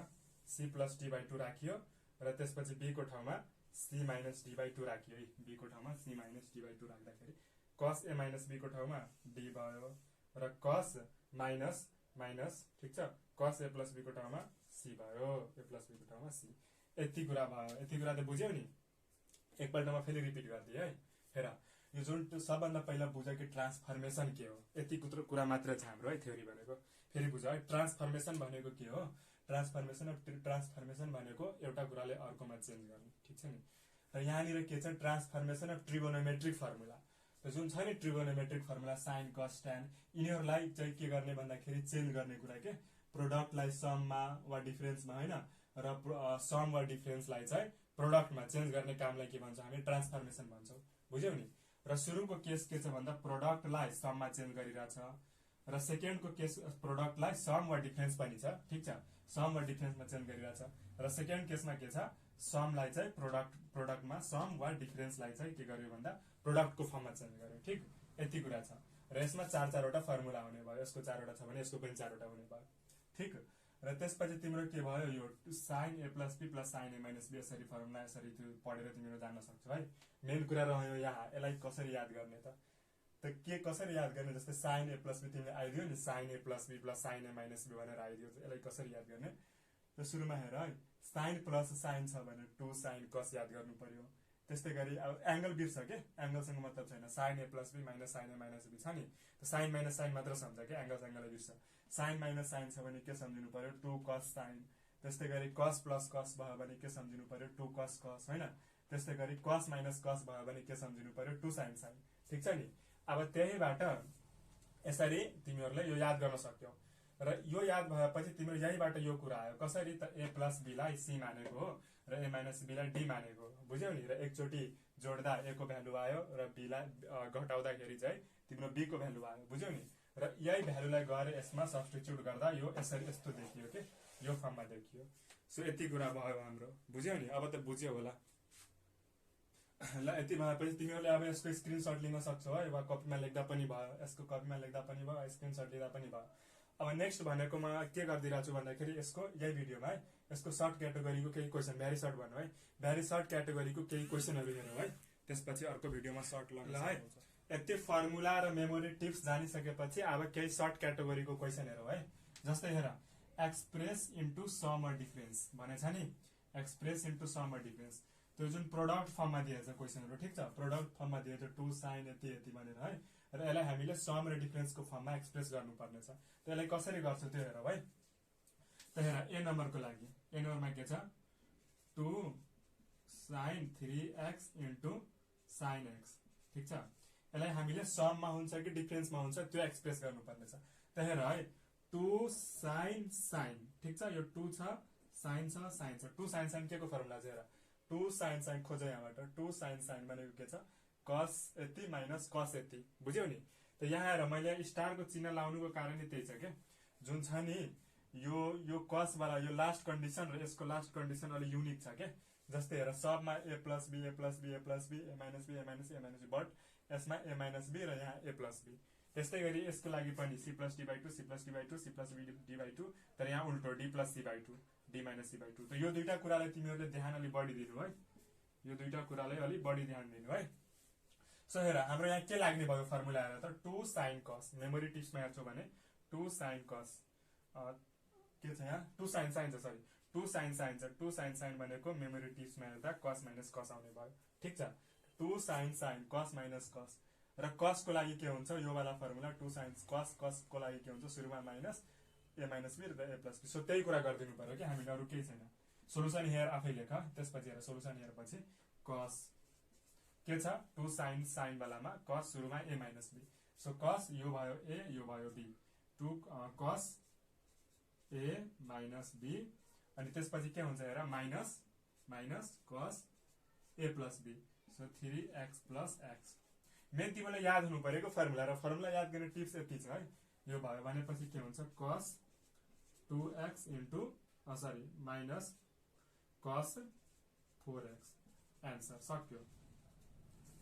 c प्लस डी बाई 2 राखियो र त्यसपछि बी को ठाउँमा c माइनस डी बाई 2 राखियो है। बी को ठाउँमा c माइनस डी बाई 2 राख्दाखेरि cos ए माइनस बी को ठाउँमा डी भयो र cos माइनस माइनस ठिक छ cos ए प्लस बी को ठाउँमा c भयो, ए प्लस बी को ठाउँमा c। यति कुरा भयो। यति कुरा त बुझ्यौ नि। एकपल्टमा फेरि रिपिट गरिदिए है। हेर यो जुन सबभन्दा पहिला बुझ कि ट्रान्सफर्मेसन के हो, यति कुरा मात्र छ हाम्रो है थ्योरी भनेको। फेरि बुझ है ट्रान्सफर्मेसन भनेको के हो। ट्रान्सफर्मेसन भनेको एउटा कुराले अर्कोमा चेन्ज गर्ने, ठिक छ नि। र यहाँनिर के छ ट्रान्सफर्मेसन अफ ट्रिगोनोमेट्रिक फर्मुला। जुन छ नि ट्रिगोनोमेट्रिक फर्मुला साइन कस ट्यान, यिनीहरूलाई चाहिँ के गर्ने भन्दाखेरि चेन्ज गर्ने कुरा के प्रोडक्टलाई सममा वा डिफरेन्समा होइन, र सम वा डिफरेन्सलाई चाहिँ प्रोडक्टमा चेन्ज गर्ने कामलाई के भन्छ हामी ट्रान्सफर्मेसन भन्छौँ। बुझ्यौ नि। र सुरुको केस के छ भन्दा प्रोडक्टलाई सममा चेन्ज गरिरहेछ र सेकेन्डको केस प्रोडक्टलाई सम वा डिफरेन्स पनि छ, ठिक छ सम वा डिफरेन्समा चेन्ज गरिरहेछ। र सेकेन्ड केसमा के छ समलाई चाहिँ प्रोडक्टमा सम वा डिफरेन्सलाई चाहिँ के गर्यो भन्दा प्रोडक्टको फर्ममा चेन्ज गर्यो, ठिक यति कुरा छ। र यसमा 4-4वटा फर्मुला हुने भयो। यसको 4वटा छ भने यसको पनि 4वटा हुने भयो, ठिक। र त्यसपछि तिम्रो के भयो यो sine A plus B plus sine A minus B यसरी फर्मुला यसरी त्यो पढेर तिमीले जान्न सक्छौ है। मेन कुरा रह्यो यहाँ यसलाई कसरी याद गर्ने त के कसरी याद गर्ने। जस्तै साइन ए प्लस बी तिमीले आइदियो नि sine A plus B plus sine A minus B भनेर आइदियो, यसलाई कसरी याद गर्ने। र सुरुमा हेर है साइन प्लस साइन छ भने 2 साइन कस याद गर्नु पर्यो। त्यस्तै गरी अब एंगल बिर्छ के, एंगलसँग मतलब छैन। Sine A plus B minus sine A minus B छ नि, साइन माइनस साइन मात्र सम्झ के, एंगलसँगलाई बिर्छ। साइन माइनस साइन छ भने के सम्झिनु पर्यो 2 कस साइन। त्यस्तै गरी कस प्लस कस भयो भने के सम्झिनु पर्यो 2 कस कस होइन। त्यस्तै गरी कस माइनस कस भयो भने के सम्झिनु पर्यो 2 साइन साइन, ठिक छ नि। अब त्यहीबाट यसरी तिमीहरूले यो याद गर्न सक्यौ। र यो याद भएपछि तिम्रो यहीबाट यो कुरा आयो कसरी त ए प्लस बी लाई सी मानेको हो र ए माइनस बी लाई डी मानेको हो। बुझ्यौ नि। र एकचोटि जोड्दा ए को भ्यालु आयो र बी लाई घटाउँदाखेरि चाहिँ तिम्रो बी को भ्यालु आयो। बुझ्यौ नि। र यही भ्यालुलाई गएर यसमा सब्स्टिट्युट गर्दा यो यसरी यस्तो देखियो के, यो फर्ममा देखियो। सो यति कुरा भयो हाम्रो। बुझ्यौ नि। अब त बुझ्यौ होला। ल यति भएपछि तिमीहरूले अब यसको स्क्रिनसट लिन सक्छौ है, वा कपीमा लेख्दा पनि भयो, यसको कपीमा लेख्दा पनि भयो, स्क्रिनसट लिँदा पनि भयो। अब नेक्स्ट भनेको म के गरिदिरहेको छु भन्दाखेरि यसको यही भिडियोमा है यसको सर्ट क्याटेगोरीको केही क्वेसन, भेरी सर्ट भन्नु है, भेरी सर्ट क्याटेगोरीको केही क्वेसनहरू हेरौँ है, त्यसपछि अर्को भिडियोमा सर्ट ल है। यति फर्मुला र मेमोरी टिप्स जानिसकेपछि अब केही सर्ट क्याटेगोरीको क्वेसन हेरौँ है। जस्तै हेर express into sum or difference भनेछ नि, express into sum or difference. त्यो जुन प्रोडक्ट फर्ममा दिएछ क्वेसनहरू, ठिक छ प्रोडक्ट फर्ममा दिएछ 2 साइन यति यति भनेर है, र यसलाई हामीले सम र डिफरेन्सको फर्ममा एक्सप्रेस गर्नुपर्ने छ। त यसलाई कसरी गर्छ त्यो हेरौँ है। त हेर ए नम्बरको लागि ए नम्बरमा के छ 2 sign 3x into sign x, ठिक छ। यसलाई हामीले सममा हुन्छ कि डिफरेन्समा हुन्छ त्यो एक्सप्रेस गर्नुपर्ने छ। त हेर है 2 साइन साइन, ठिक छ। यो 2 छ साइन छ साइन छ, 2 साइन साइन के को फर्मुला छ हेर 2 साइन साइन खोज यहाँबाट 2 साइन साइन भनेको के छ कस यति माइनस कस यति। बुझ्यौ नि। त यहाँ हेर मैले स्टारको चिन्ह लाउनुको कारण त्यही छ के, जुन छ नि यो कस वाला यो लास्ट कन्डिसन र यसको लास्ट कन्डिसन अलि युनिक छ के। जस्तै हेर सबमा A plus B A plus B A plus B A minus B A minus A minus B, but यसमा ए माइनस बी र यहाँ ए प्लस बी। त्यस्तै गरी यसको लागि पनि C plus D by 2 C plus D by 2 C plus D by 2, तर यहाँ उल्टो D plus C by 2 D minus C by 2। त यो दुईटा कुरालाई तिमीहरूले ध्यान अलि बढी दिनु है, यो दुईटा कुरालाई अलि बढी ध्यान दिनु है। सो हेर हाम्रो यहाँ के लाग्ने भयो फर्मुला हेर त 2 साइन कस, मेमोरी टिप्समा हेर्छौ भने 2 साइन कस के छ यहाँ 2 साइन साइन छ, सरी 2 साइन साइन छ। 2 साइन साइन भनेको मेमोरी टिप्समा हेर्दा कस माइनस कस आउने भयो, ठिक छ। 2 साइन साइन कस माइनस कस, र कसको लागि के हुन्छ यो वाला फर्मुला 2 साइन कस, कसको लागि के हुन्छ सुरुमा माइनस ए माइनस बी र ए प्लस बी। सो त्यही कुरा गरिदिनु पर्यो कि हामीले अरू केही छैन। सोलुसन हेयर आफै लेख, त्यसपछि हेर सोलुसन हेयर पछि कस के छ 2 साइन साइन वालामा कस सुरुमा ए माइनस बी। सो कस यो भयो ए यो भयो बी, 2 कस ए माइनस बी अनि त्यसपछि के हुन्छ हेर minus minus cos A plus B so 3x plus x main तिमीलाई याद हुनु परेको फर्मुला र फर्मुला याद गर्ने टिप्स यति छ है यो भयो भनेपछि के हुन्छ कस 2x into sorry minus cos 4x answer सक्यो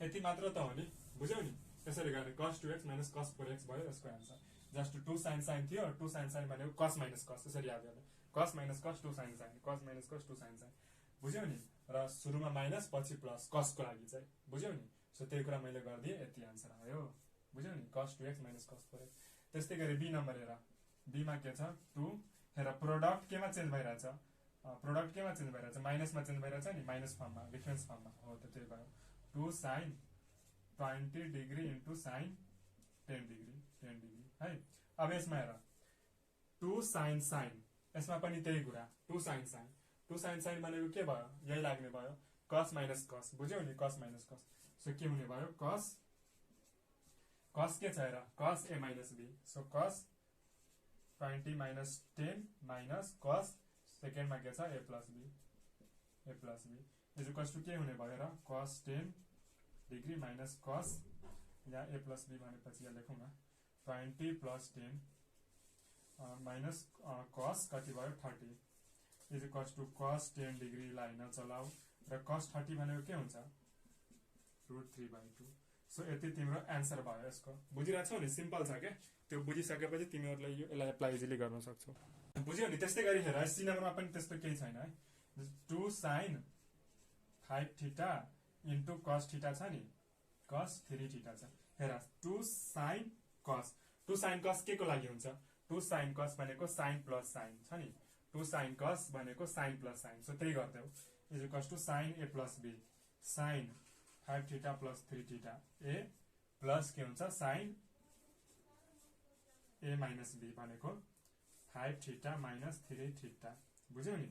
यति मात्र त हो नि बुझ्यौ नि यसरी गर्ने कस 2x माइनस कस 4x भयो यसको एन्सर जस्ट 2 साइन साइन थियो 2 साइन साइन भनेको कस माइनस कस यसरी याद गर्ने कस माइनस कस 2 साइन साइन कस माइनस कस 2 साइन साइन बुझ्यौ नि र सुरुमा माइनस पछि प्लस कसको लागि चाहिँ बुझ्यौ नि सो त्यही कुरा मैले गरिदिएँ यति एन्सर आयो बुझ्यौ नि कस 2x माइनस कस 4x त्यस्तै गरी बी नम्बर हेर बीमा के छ 2 हेर प्रोडक्ट केमा चेन्ज भइरहेछ प्रोडक्ट केमा चेन्ज भइरहेछ माइनसमा चेन्ज भइरहेछ नि माइनस फर्ममा डिफरेन्स फर्ममा हो त त्यही भयो 2 sine 20 degree into sine 10 degree है अब यसमा हेर 2 साइन साइन यसमा पनि त्यही कुरा 2 साइन साइन 2 साइन साइन भनेको के भयो यही लाग्ने भयो कस माइनस कस बुझ्यौ नि कस माइनस कस सो के हुने भयो कस कस के छ हेर कस ए माइनस बी सो कस 20 माइनस 10 माइनस कस सेकेन्डमा के छ A plus B is equals to के हुने भयो र कस 10 डिग्री माइनस कस यहाँ ए प्लस बी भनेपछि यहाँ लेखौँ न 20 प्लस 10 माइनस कस कति भयो 30 इज इक्वल्स टु कस 10 डिग्रीलाई नचलाऊ र कस 30 भनेको के हुन्छ √3/2 सो यति तिम्रो एन्सर भयो यसको बुझिरहेछौ नि सिम्पल छ के त्यो बुझिसकेपछि तिमीहरूले यसलाई एप्लाई इजिली गर्न सक्छौ बुझ्यौ नि त्यस्तै गरी हेर सी नम्बरमा पनि त्यस्तो केही छैन है 2 sine 5 theta into cos theta छ नि कस 3 थीटा छ हेर 2 साइन कस के को लागि हुन्छ 2 साइन कस भनेको साइन प्लस साइन छ नि 2 साइन कस भनेको साइन प्लस साइन सो त्यही गर्दै is equals to sine A plus B sine 5 theta plus 3 theta A plus के हुन्छ साइन ए माइनस बी भनेको 5 थीटा माइनस 3 थीटा बुझ्यौ नि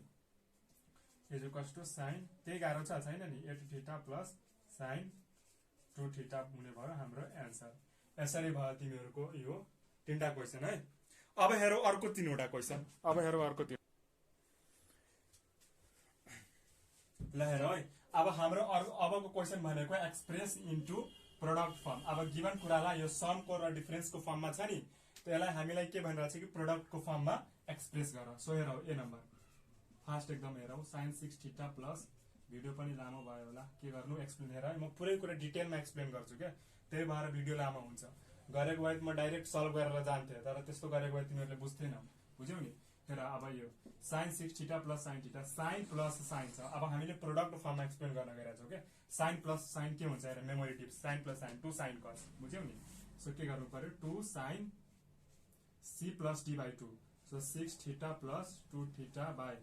इज इक्वल्स टु साइन त्यही गाह्रो छ छैन नि 8 थीटा प्लस साइन 2 थीटा हुने भयो हाम्रो एन्सर यसरी भयो तिमीहरूको यो 3टा क्वेसन है अब हेरौ अर्को 3वटा क्वेसन अब हेरौ अर्को 3 ल हेर है अब हाम्रो अबको क्वेसन भनेको एक्सप्रेस इन्टु प्रोडक्ट फर्म अब गिभन कुरालाई यो समको र डिफरेन्सको फर्ममा छ नि त्यसलाई हामीलाई के भनिरहेछ कि प्रोडक्टको फर्ममा एक्सप्रेस गर सो हेरौ ए नम्बर फास्ट एकदम हेरौ साइन 6 थीटा प्लस भिडियो पनि लामो भयो होला के गर्नु एक्सप्लेन हेर म पुरै कुरा डिटेलमा एक्सप्लेन गर्छु क्या त्यही भएर भिडियो लामो हुन्छ गरेको भए म डाइरेक्ट सल्भ गरेर जान्थे तर त्यस्तो गरेको भए तिमीहरूले बुझ्थेनौ बुझ्यौ नि हेर अब यो sine 6 theta plus sine theta sine plus sine छ अब हामीले प्रोडक्ट फर्ममा एक्सप्लेन गर्न गइरहेको छौँ क्या साइन प्लस साइन के हुन्छ हेर memory tips sine plus sine 2 sine cos बुझ्यौ नि सो के गर्नु पर्यो 2 sine c plus d by 2 so 6 theta plus 2 theta by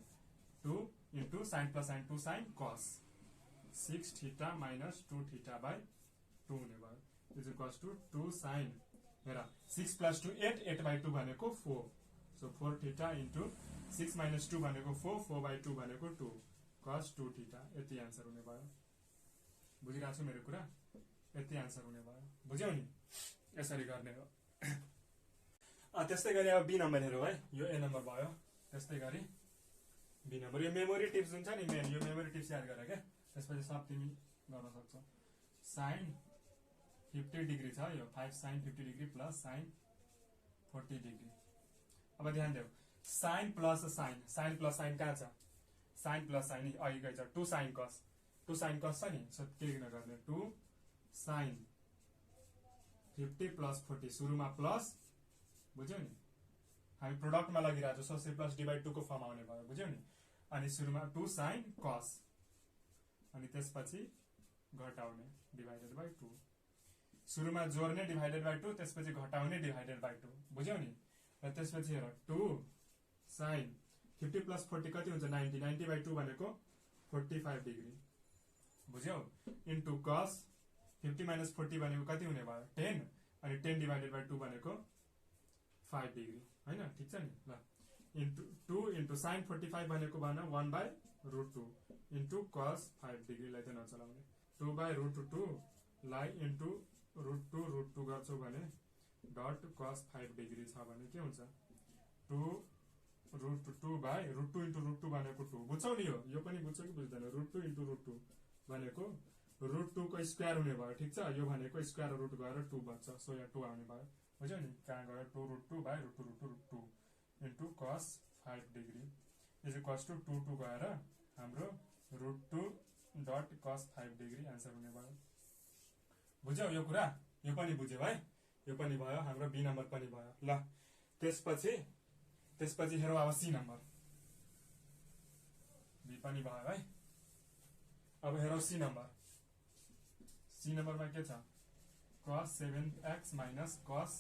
2 into sine plus sine 2 sine cos 6 theta minus 2 theta by 2 हुने भयो इज इक्वल्स टु 2 साइन हेर 6 plus 2 8 8 by 2 भनेको 4 so 4 theta into 6 minus 2 भनेको 4 by 2 भनेको 2 कस 2 theta यति answer हुने भयो बुझिरहेको छु मेरो कुरा यति एन्सर हुने भयो बुझ्यौ नि यसरी गर्ने हो त्यस्तै गरी अब बी नम्बर हेरौ है यो ए नम्बर भयो त्यस्तै गरी बी नम्बर यो मेमोरी टिप्स हुन्छ नि मेन यो मेमोरी टिप्स याद गर क्या त्यसपछि सब तिमी गर्न सक्छौ साइन 50 डिग्री छ यो 5 sine 50 degree plus sine 40 degree अब ध्यान देऊ sine plus sine plus sine कहाँ छ साइन प्लस साइन अघि गए छ 2 साइन कस छ नि सो के नगर्ने 2 साइन 50 प्लस 40 सुरुमा प्लस बुझ्यौ नि हामी प्रोडक्टमा लगिरहेको छौँ सो प्लस डिभाइड 2 को फर्म आउने भयो बुझ्यौ नि अनि सुरुमा 2 साइन कस अनि त्यसपछि घटाउने डिभाइडेड बाई 2 सुरुमा जोड्ने डिभाइडेड बाई 2 त्यसपछि घटाउने डिभाइडेड बाई 2 बुझ्यौ नि र त्यसपछि हेर 2 साइन 50 प्लस 40 कति हुन्छ 90 90 बाई 2 भनेको 45 डिग्री बुझ्यौ इन्टु कस 50 माइनस 40 भनेको कति हुने भयो 10 अनि 10 डिभाइडेड बाई 2 भनेको 5 डिग्री हैन ठीक छ नि ल इन्टु 2 इन्टु साइन 45 भनेको भएन 1 बाई √2 इन्टु कस 5 डिग्रीलाई चाहिँ नचलाउने 2 बाई √2 लाई इन्टु √2 गर्छौ भने डट कस 5 डिग्री छ भने के हुन्छ 2 √2 बाई √2 इन्टु √2 भनेको 2 बुझ्छौ नि यो पनि बुझ्छौ कि बुझ्दैन √2 इन्टु √2 भनेको √2 को स्क्वायर हुने भयो ठीक छ यो भनेको स्क्वायर रुट गएर 2 बन्छ सो यहाँ 2 आउने भयो बुझ्यौ नि कहाँ गयो 2 √2 by √2 into cos 5 degree is equals to 2 गएर हाम्रो √2 डट cos 5 डिग्री आन्सर हुने भयो बुझ्यौ यो कुरा यो पनि बुझ्यौ है यो पनि भयो हाम्रो बी नम्बर पनि भयो ल त्यसपछि हेरौ अब सी नम्बर बी पनि भयो है अब हेरौ सी नम्बरमा के छ cos 7x minus cos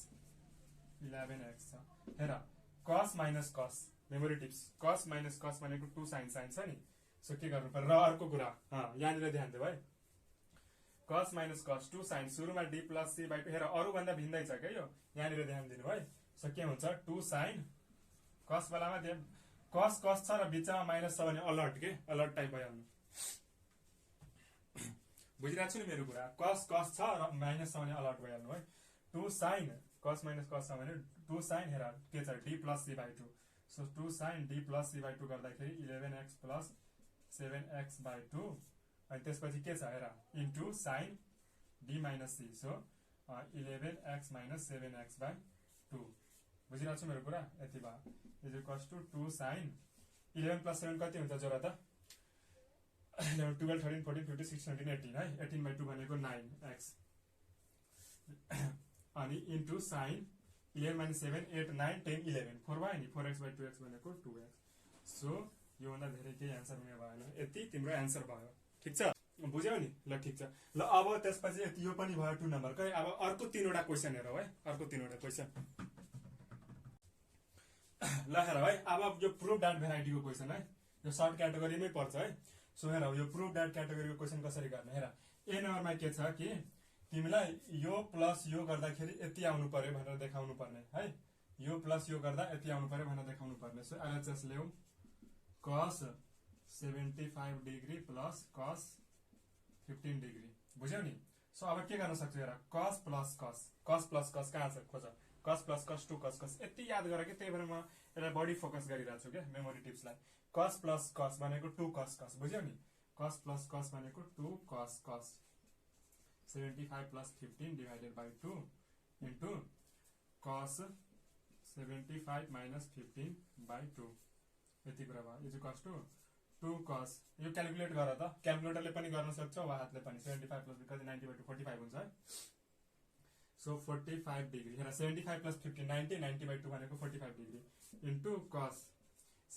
11x छ हेर cos minus cos memory tips cos minus cos भनेको 2 sin छ नि सो के गर्नु पर्यो र अर्को कुरा यहाँनिर ध्यान देऊ है cos minus cos 2 sin सुरुमा d plus c by 2 हेर अरु भन्दा भिन्दै छ के यो यहाँनिर ध्यान दिनु है सो के हुन्छ 2 sin cos बेलामा cos छ र बिचमा माइनस छ भने अलर्ट टाइप भइहाल्नु बुझिरहेको छु नि मेरो कुरा cos छ र माइनस छ भने अलर्ट भइहाल्नु है 2 sin cos minus cos छ भने 2 sin हेर के छ d plus c by 2 so 2 sin d plus c by 2 गर्दाखेरि 11x plus 7x by 2 अनि त्यसपछि के छ हेर into sin d minus c so 11x minus 7x by 2 बुझिरहेको छु मेरो कुरा यति भयो is equals to 2 sin 11 plus 7 कति हुन्छ जोरा त 11 12 13 14 15 16 17 18 है 18 by 2 भनेको 9x अनि इन्टु sin 11 minus 7 8 9 10 11 4 भयो नि 4x by 2x भनेको 2x सो यो भन्दा धेरै केही आन्सर हुने भएन यति तिम्रो आन्सर भयो ठीक छ बुझ्यौ नि ल ठीक छ ल अब त्यसपछि यो पनि भयो 2 नम्बर कै अब अर्को तीनवटा क्वेशन हेरौ है अर्को तीनवटा क्वेशन ल हेर है अब यो प्रुभ दैट भेराइटी को क्वेशन है यो सर्ट क्याटेगोरीमै पर्छ है सो हेर यो प्रुभ दैट क्याटेगोरीको क्वेशन कसरी गर्ने हेर ए नम्बरमा के छ कि तिमीलाई यो प्लस यो गर्दाखेरि यति आउनु पर्यो भनेर देखाउनु पर्ने है यो प्लस यो गर्दा यति आउनु पर्यो भनेर देखाउनु पर्ने सो एलएचएस ल्याउ cos 75 degree plus cos 15 degree बुझ्यौ नि सो अब के गर्न सक्छु हेर cos प्लस cos कहाँ छ खोज cos प्लस cos 2 cos यति याद गर कि त्यही भएर म यसलाई बढी फोकस गरिरहेको छु क्या मेमोरी टिप्सलाई cos प्लस cos भनेको 2 cos बुझ्यौ नि cos प्लस cos भनेको 2 cos 75 plus 15 divided by 2 into cos 75 minus 15 by 2 यति कुरा भयो इज इक्वल्स टु 2 cos यो क्याल्कुलेट गर त क्याल्कुलेटरले पनि गर्न सक्छ वा हातले पनि 75 प्लस कति 90 बाइ 2 45 हुन्छ है सो 45 डिग्री हेर 75 प्लस 15 90 बाइ 2 भनेको 45 डिग्री इन्टु cos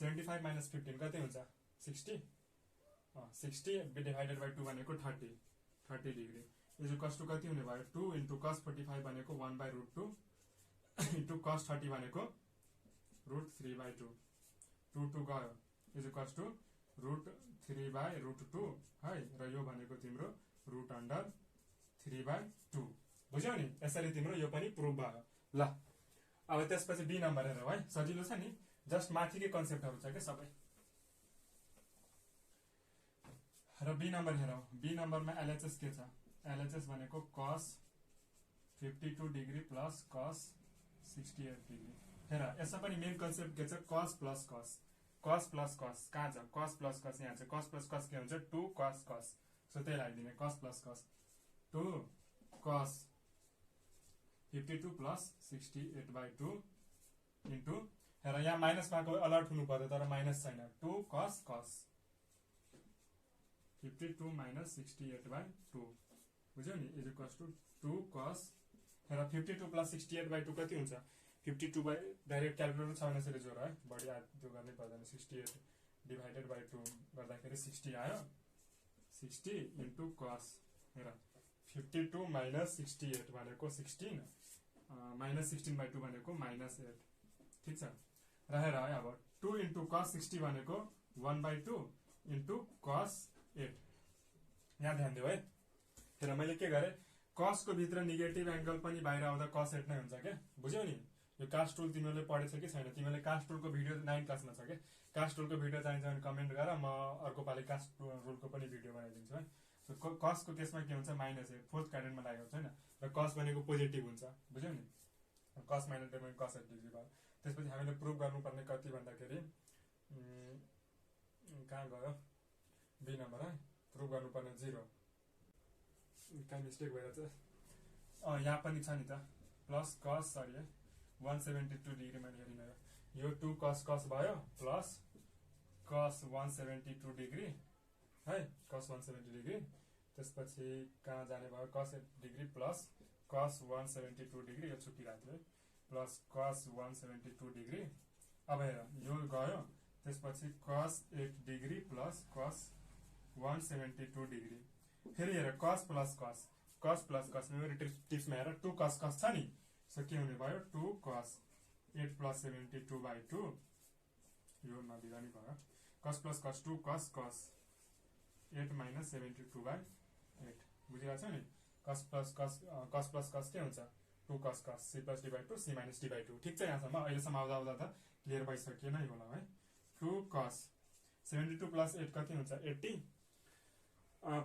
75 माइनस 15 कति हुन्छ 60 डिवाइडेड बाइ 2 भनेको 30 डिग्री इज इक्वल्स टु कति हुने भयो 2 इन्टु cos 45 भनेको 1 बाइ √2 इन्टु cos 30 भनेको √3 बाइ 2 2 गयो इज इक्वल्स टु √3 बाइ √2 है र यो भनेको तिम्रो √3 बाइ 2 बुझ्यौ नि यसरी तिम्रो यो पनि प्रुभ भयो ल अब त्यसपछि बी नम्बर हेरौ है सजिलो छ नि जस्ट माथिकै कन्सेप्टहरु छ के सबै र बी नम्बर हेरौ बी नम्बरमा एलएचएस के छ एलएचएस भनेको cos 52 degree plus cos 68 degree हेर यसमा पनि मेन कन्सेप्ट के छ cos प्लस cos कहाँ छ cos प्लस cos यहाँ छ cos प्लस cos के हुन्छ 2 cos सो त्यही लगाइदिने cos plus cos 2 cos 52 plus 68 by 2 into हेर यहाँ माइनस माको अलर्ट हुनु पर्यो तर माइनस छैन 2 cos 52 माइनस 68 बाइ 2 बुझ्यौ नि इज इक्वल्स टु 2 cos हेर 52 प्लस 68 बाइ 2 कति हुन्छ 52 बाइ डाइरेक्ट क्याल्कुलेटर छ भने यसरी जोड है बढी त्यो गर्नै पर्दैन 68 डिवाइडेड बाइ 2 गर्दाखेरि 60 आयो 60 इन्टु cos हेर 52 माइनस 68 भनेको 16 माइनस 16 बाइ 2 भनेको माइनस 8 ठीक छ र हेर है अब 2 इन्टु cos 60 भनेको 1 बाइ 2 इन्टु cos 8 यहाँ ध्यान दिऊ है हेर मैले के गरेँ cos को भित्र नेगेटिभ एंगल पनि बाहिर आउँदा cos 8 नै हुन्छ के बुझ्यौ नि यो कास्ट टुल तिमीले पढेछ कि छैन तिमीले कास्ट टुलको भिडियो 9 क्लासमा छ के कास्ट टुलको भिडियो चाहिन्छ भने कमेन्ट गर म अर्को पाली कास्ट टुलको पनि भिडियो बनाइदिन्छु है सो cos को केसमा के हुन्छ -8 फोर्थ क्वाड्रेन्टमा लागेको छैन र cos भनेको पोजिटिभ हुन्छ बुझ्यौ नि कस माइनस टेन भनेको कस 8 डिग्री भयो। त्यसपछि हामीले प्रुभ गर्नुपर्ने कति भन्दाखेरि कहाँ गयो बी नम्बर है, प्रुभ गर्नुपर्ने 0, कहाँ मिस्टेक भइरहेछ, यहाँ पनि छ नि त, प्लस कस सरी है 172 डिग्री मैले हेरिन, यो 2 कस कस भयो प्लस कस 172 डिग्री है, कस 170 डिग्री, त्यसपछि कहाँ जाने भयो कस 8 डिग्री प्लस कस 172 डिग्री, यो छुट्टिरहेको थियो प्लस कस 172 डिग्री। अब हेर यो गयो, त्यसपछि कस 8 डिग्री प्लस कस 172 डिग्री, फेरि हेर कस प्लस कस, कस प्लस कस मेरो टिप्समा हेर 2 कस कस छ नि, सो के हुने भयो 2 कस 8 प्लस 72/2, यो नबिगानी भयो, कस प्लस कस 2 कस कस 8 माइनस 72/8, बुझिरहेको छ नि, कस प्लस कस के हुन्छ 2 कस कस सी प्लस डी/2 सी माइनस डी/2। ठिक छ, यहाँसम्म अहिलेसम्म आउँदा त क्लियर भइसक्यो नै होला है। 2 कस 72 प्लस 8 कति हुन्छ 80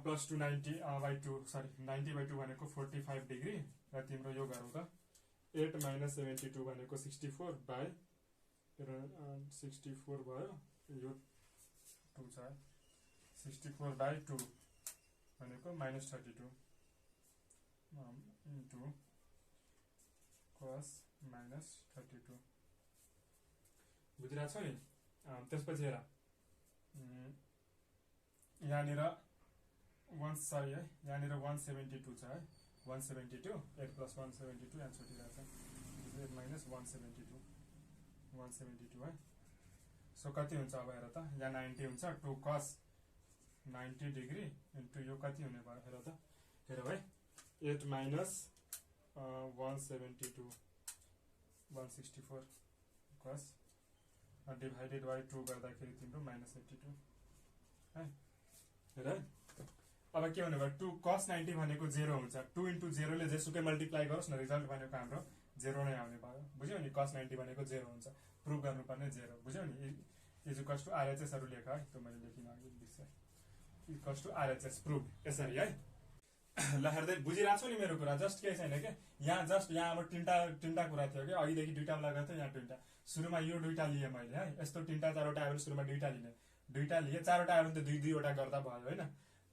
प्लस 2 90/2 सरी 90/2 भनेको 45 डिग्री, र तिम्रो यो गरौँ त 8 माइनस 72 भनेको 64/64 भयो, यो 2 छ 64/2 भनेको माइनस 32 इन्टु कस माइनस 32, बुझिरहेको छ नि। त्यसपछि हेर यहाँनिर 172 छ है, 172 8 प्लस 172 यहाँ छुटिरहेको छ 8 माइनस 172 है, सो कति हुन्छ अब हेर त, यहाँ 90 हुन्छ, 2 कस 90 डिग्री इन्टु यो कति हुने भयो हेर त, हेर भाइ 8 माइनस 172 164 कस डिभाइडेड बाई 2 गर्दाखेरि तिम्रो माइनस 82 है, हेर है। अब के हुने भयो 2 कस 90 भनेको 0 हुन्छ, 2 इन्टु 0 ले जेसुकै मल्टिप्लाई गरोस् न रिजल्ट भनेको हाम्रो 0 नै आउने भयो, बुझ्यौ नि, कस 90 भनेको 0 हुन्छ, प्रुभ गर्नुपर्ने 0, बुझ्यौ नि। इक्वल्स टु आरएचएसहरु लेख है, त्यो मैले लेखिन अघि बिर्से, इक्वल्स टु आरएचएस प्रुभ यसरी है। ल हेर्दै बुझिरहेको छु नि मेरो कुरा, जस्ट केही छैन के, यहाँ जस्ट यहाँ अब तीनटा कुरा थियो कि अघिदेखि दुईटा लगाएको थियो, यहाँ दुईटा, सुरुमा यो दुईटा लिए मैले है, यस्तो तीनटा चारवटा आयो भने सुरुमा दुईटा लिने, दुईटा लिए, चारवटा आयो भने त दुई दुईवटा गर्दा भयो होइन,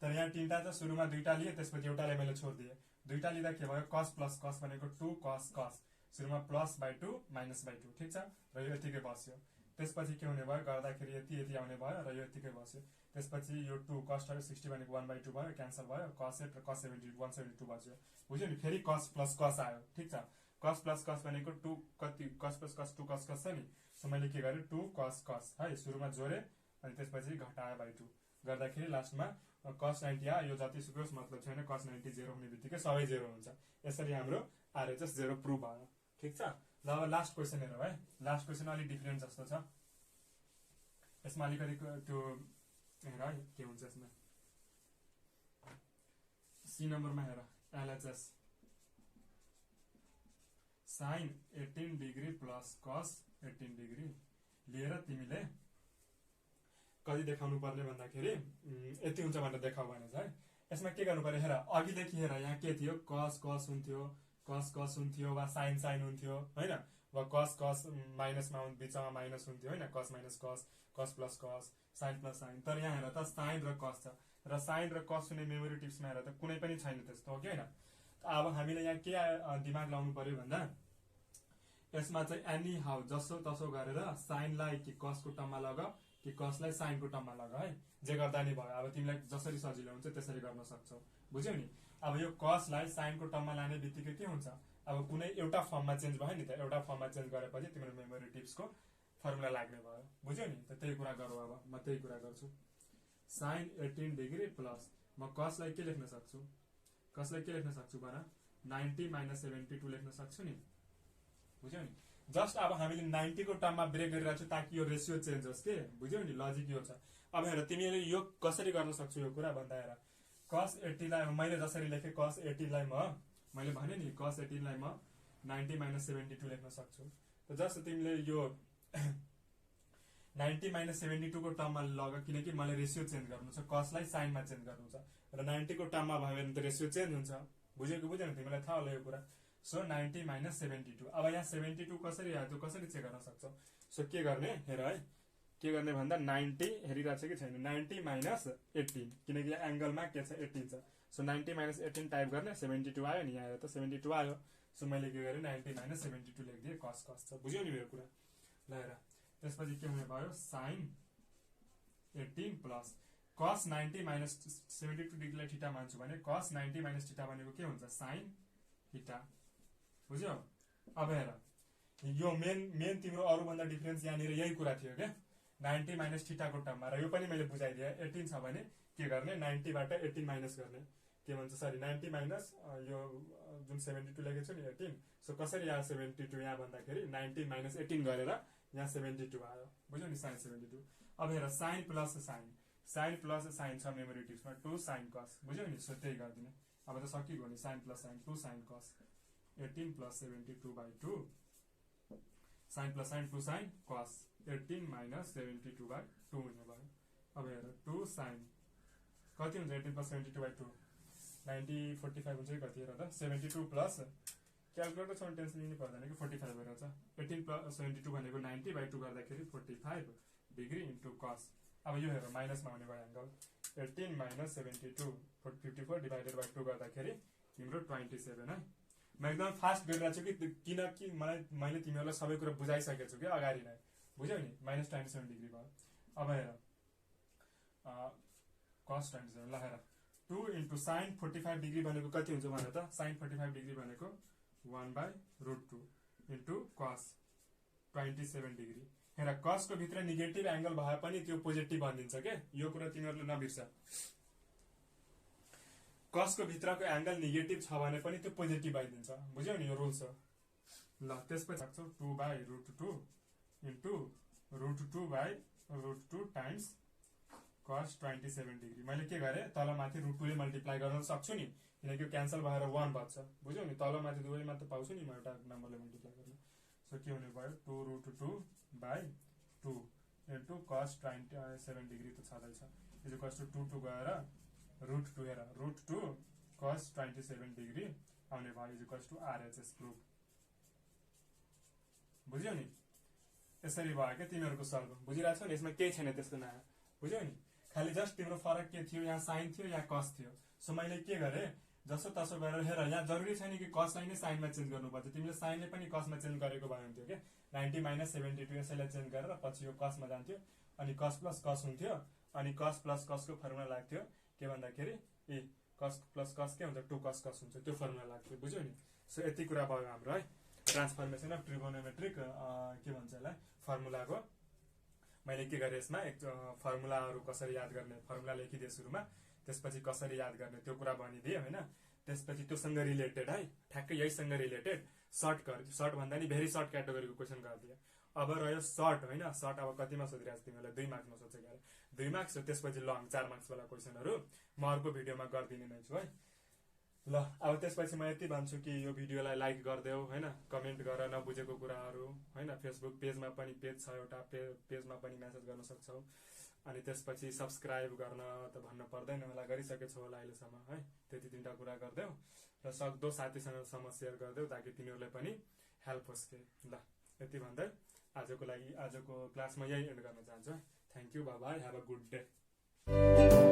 तर यहाँ तीनटा छ, सुरुमा दुईटा लिए त्यसपछि एउटालाई मैले छोडिदिएँ, दुईटा लिँदा के भयो कस प्लस कस भनेको 2 कस कस, सुरुमा +/2 -/2, ठिक छ, र यो यतिकै बस्यो, त्यसपछि के हुने भयो गर्दाखेरि यति आउने भयो र यो यतिकै बस्यो, त्यसपछि यो 2 cos 60 भनेको 1/2 भयो, क्यान्सल भयो, cos 8 र cos 70 172 बच्यो, बुझ्यो नि। फेरि cos प्लस cos आयो, ठीक छ, cos प्लस cos भनेको 2 कति cos plus cos 2 cos cos छ नि, सो मैले के गरेँ 2 cos cos है, सुरुमा जोडे अनि त्यसपछि घटाए बाइ 2 गर्दाखेरि लास्टमा cos 90 आयो, यो जति सुकोस् मतलब छैन, cos 90 0 हुने बित्तिकै सबै 0 हुन्छ, यसरी हाम्रो आरएचएस 0 प्रुभ भयो, ठीक छ। ल अब लास्ट क्वेशन हेरौँ है, लास्ट क्वेशन अलिक डिफरेन्ट जस्तो छ, यसमा अलिकति त्यो हेर है के हुन्छ यसमा, सी नम्बरमा हेर, LHS sign 18 degree plus cos 18 degree लिएर तिमीले कति देखाउनु पर्ने भन्दाखेरि यति हुन्छ भनेर देखाउ भनेछ है। यसमा के गर्नु पर्यो हेर, अघिदेखि हेर यहाँ के थियो, कस कस हुन्थ्यो, कस कस हुन्थ्यो वा साइन साइन हुन्थ्यो हैन, वा कस कस माइनसमा बिचमा माइनस हुन्थ्यो हैन, कस माइनस कस, कस plus cos, sign plus sign, तर यहाँ हेर त साइन र कस छ, र साइन र कस हुने मेमोरी टिप्समा हेर त कुनै पनि छैन त्यस्तो, हो कि हैन। अब हामीले यहाँ के दिमाग लाउनु पर्यो भन्दा यसमा चाहिँ एनी हाउ जसो तसो गरेर साइनलाई कि कसको टर्ममा लग कि कसलाई साइनको टर्ममा लग है, जे गर्दा नि भयो, अब तिमीलाई जसरी सजिलो हुन्छ त्यसरी गर्न सक्छौ, बुझ्यौ नि। अब यो कसलाई साइनको टर्ममा लाने बित्तिकै के हुन्छ, अब कुनै एउटा फर्ममा चेन्ज भयो नि त, एउटा फर्ममा चेन्ज गरेपछि तिम्रो मेमोरी टिप्सको फर्मुला लाग्ने भयो, बुझ्यौ नि। त त्यही कुरा गरौँ, अब म त्यही कुरा गर्छु, साइन 18 डिग्री प्लस म कसलाई के लेख्न सक्छु, कसलाई के लेख्न सक्छु भन, 90 - 72 लेख्न सक्छु नि, बुझ्यौ नि। जस्ट अब हामीले 90 को टर्ममा ब्रेक गरिरहेको छु ताकि यो रेसियो चेन्ज होस् के, बुझ्यौ नि, लजिक यो छ। अब हेर तिमीले यो कसरी गर्न सक्छौ यो कुरा भन्दा हेर, cos 80 लाई मैले जसरी लेखेँ cos 80 लाई मैले भने नि cos 80 लाई म 90 - 72 लेख्न सक्छु। त जस्ट तिमीले यो 90 - 72 को टर्ममा लग, किनकि मैले रेसियो चेन्ज गर्नु छ, कसलाई साइनमा चेन्ज गर्नु छ, र 90 को टर्ममा भयो भने त रेसियो चेन्ज हुन्छ, बुझ्यो कि बुझेन, तिमीलाई थाहा होला यो कुरा। So 90 minus 72। अब यहाँ 72 कसरी आयो त्यो कसरी चेक गर्न सक्छौ? सो के गर्ने हेर है, के गर्ने भन्दा 90 हेरिरहेको छ कि छैन, 90 माइनस 18 किनकि यहाँ एंगलमा के छ 18 छ। सो 90 माइनस 18 टाइप गर्ने 72 आयो नि, यहाँ त 72 आयो। सो मैले के गरेँ 90 माइनस 72 लेखिदिएँ, कस कस छ, बुझ्यौ नि मेरो कुरा। ल हेर त्यसपछि के हुने भयो sign 18 plus cos 90 minus 72 डिग्रीलाई theta मान्छु भने कस 90 माइनस थीटा भनेको के हुन्छ साइन थीटा, बुझ्यौ। अब हेर यो मेन तिम्रो अरूभन्दा डिफरेन्स यहाँनिर यही कुरा थियो क्या, 90 माइनस थीटाको टर्ममा। र यो पनि मैले बुझाइदिएँ, 18 छ भने के गर्ने 90 बाट 18 माइनस गर्ने, के भन्छ सरी 90 माइनस यो जुन 72 लेखेको छु नि 18। सो कसरी आयो 72 यहाँ भन्दाखेरि 90 माइनस 18 गरेर यहाँ 72 आयो, बुझ्यौ नि साइन 72। अब हेर साइन प्लस साइन छ मेमोरी टिप्समा 2 साइन कस, बुझ्यौ नि। सो त्यही गरिदिने, अब त सकिगयो नि, sign plus sine 2 sine cos 18 plus 72/2 sine plus sine 2 sine cos 18 minus 72/2 हुने भयो। अब हेर 2 साइन कति हुन्छ 18 प्लस 72/2 90 45 हुन्छ कि कति हेर त 72 प्लस क्यालकुलेटर छ टेन्सन लिनु पर्दैन कि 45 भइरहेछ। 18 प्लस 72 भनेको 90/2 गर्दाखेरि 45 डिग्री इन्टु कस। अब यो हेर माइनसमा हुने भयो एंगल 18 माइनस 72 54 डिभाइडेड बाई 2 गर्दाखेरि तिम्रो 27 है। म एकदम फास्ट गरिरहेको छु कि किनकि मैले तिमीहरूलाई सबै कुरा बुझाइसकेको छु कि अगाडि नै, बुझ्यौ नि। माइनस 27 डिग्री भयो। अब हेर कस 27 ल हेर 2 इन्टु साइन 45 डिग्री भनेको कति हुन्छ भने त साइन 45 डिग्री भनेको 1/√2 इन्टु कस 27 डिग्री। हेर कसको भित्र नेगेटिभ एंगल भए पनि त्यो पोजिटिभ बनिन्छ के, यो कुरा तिमीहरूले नबिर्स। कसको भित्रको एंगल नेगेटिभ छ भने पनि त्यो पोजिटिभ भइदिन्छ, बुझ्यौ नि, यो रुल छ। ल त्यसपछि सक्छौ 2/√2 इन्टु √2/√2 टाइम्स कस 27 डिग्री। मैले के गरेँ तल माथि √2 ले मल्टिप्लाई गर्न सक्छु नि, किनकि क्यान्सल भएर 1 बच्छ, बुझ्यौ नि। तल माथि दुवैमा त पाउँछु नि म एउटा नम्बरले मल्टिप्लाई गर्न। सो के हुने भयो 2√2/2 इन्टु कस 27 डिग्री त छँदैछ इज टु 2 गएर √2 हेर √2 कस 27 डिग्री आउने भयो इज टु RHS प्रुफ, बुझ्यौ नि। यसरी भयो क्या तिमीहरूको सल्भ, बुझिरहेको छौ नि, यसमा केही छैन त्यस्तो नयाँ, बुझ्यौ नि। खालि जस्ट तिम्रो फरक के थियो, यहाँ साइन थियो यहाँ कस थियो। सो मैले के गरेँ जसो तसो गरेर हेर यहाँ जरुरी छैन कि कसलाई नै साइनमा चेन्ज गर्नुपर्छ, तिमीले साइनले पनि कसमा चेन्ज गरेको भए हुन्थ्यो क्या। 90 माइनस 72 यसैलाई चेन्ज गरेर पछि यो कसमा जान्थ्यो, अनि कस प्लस कस हुन्थ्यो, अनि कस प्लस कसको फर्मुला लाग्थ्यो के भन्दाखेरि ए कस प्लस कस के हुन्छ 2 कस कस हुन्छ, त्यो फर्मुला लाग्थ्यो, बुझ्यौ नि। सो यति कुरा भयो हाम्रो है ट्रान्सफर्मेसन अफ ट्रिगोनोमेट्रिक के भन्छ यसलाई फर्मुलाको। मैले के गरेँ यसमा एक फर्मुलाहरू कसरी याद गर्ने, फर्मुला लेखिदिएँ सुरुमा, त्यसपछि कसरी याद गर्ने त्यो कुरा भनिदिएँ होइन। त्यसपछि त्योसँग रिलेटेड है ठ्याक्कै यहीसँग रिलेटेड सर्ट भन्दा नि भेरी सर्ट क्याटेगोरीको क्वेसन गरिदिएँ। अब रह्यो सर्ट होइन, सर्ट अब कतिमा सोधिरहेको छु तिमीलाई 2 मार्क्समा सोचेको अरे 2 मार्क्स हो। त्यसपछि लङ 4 मार्क्स वाला क्वेसनहरू म अर्को भिडियोमा गरिदिने नै छु है। ल अब त्यसपछि म यति भन्छु कि यो भिडियोलाई लाइक गरिदेऊ होइन, कमेन्ट गर नबुझेको कुराहरू होइन। फेसबुक पेजमा पनि पेज छ एउटा, पेजमा पनि मेसेज गर्न सक्छौ। अनि त्यसपछि सब्सक्राइब गर्न त भन्न पर्दैन होला, गरिसकेछौ होला अहिलेसम्म है। त्यति 3टा कुरा गरिदेऊ र सक्दो साथीसँग सेयर गरिदेऊ ताकि तिनीहरूलाई पनि हेल्प होस् के। ल यति भन्दै आजको क्लास म यही एन्ड गर्न चाहन्छु है। Thank you, by by, have a good day.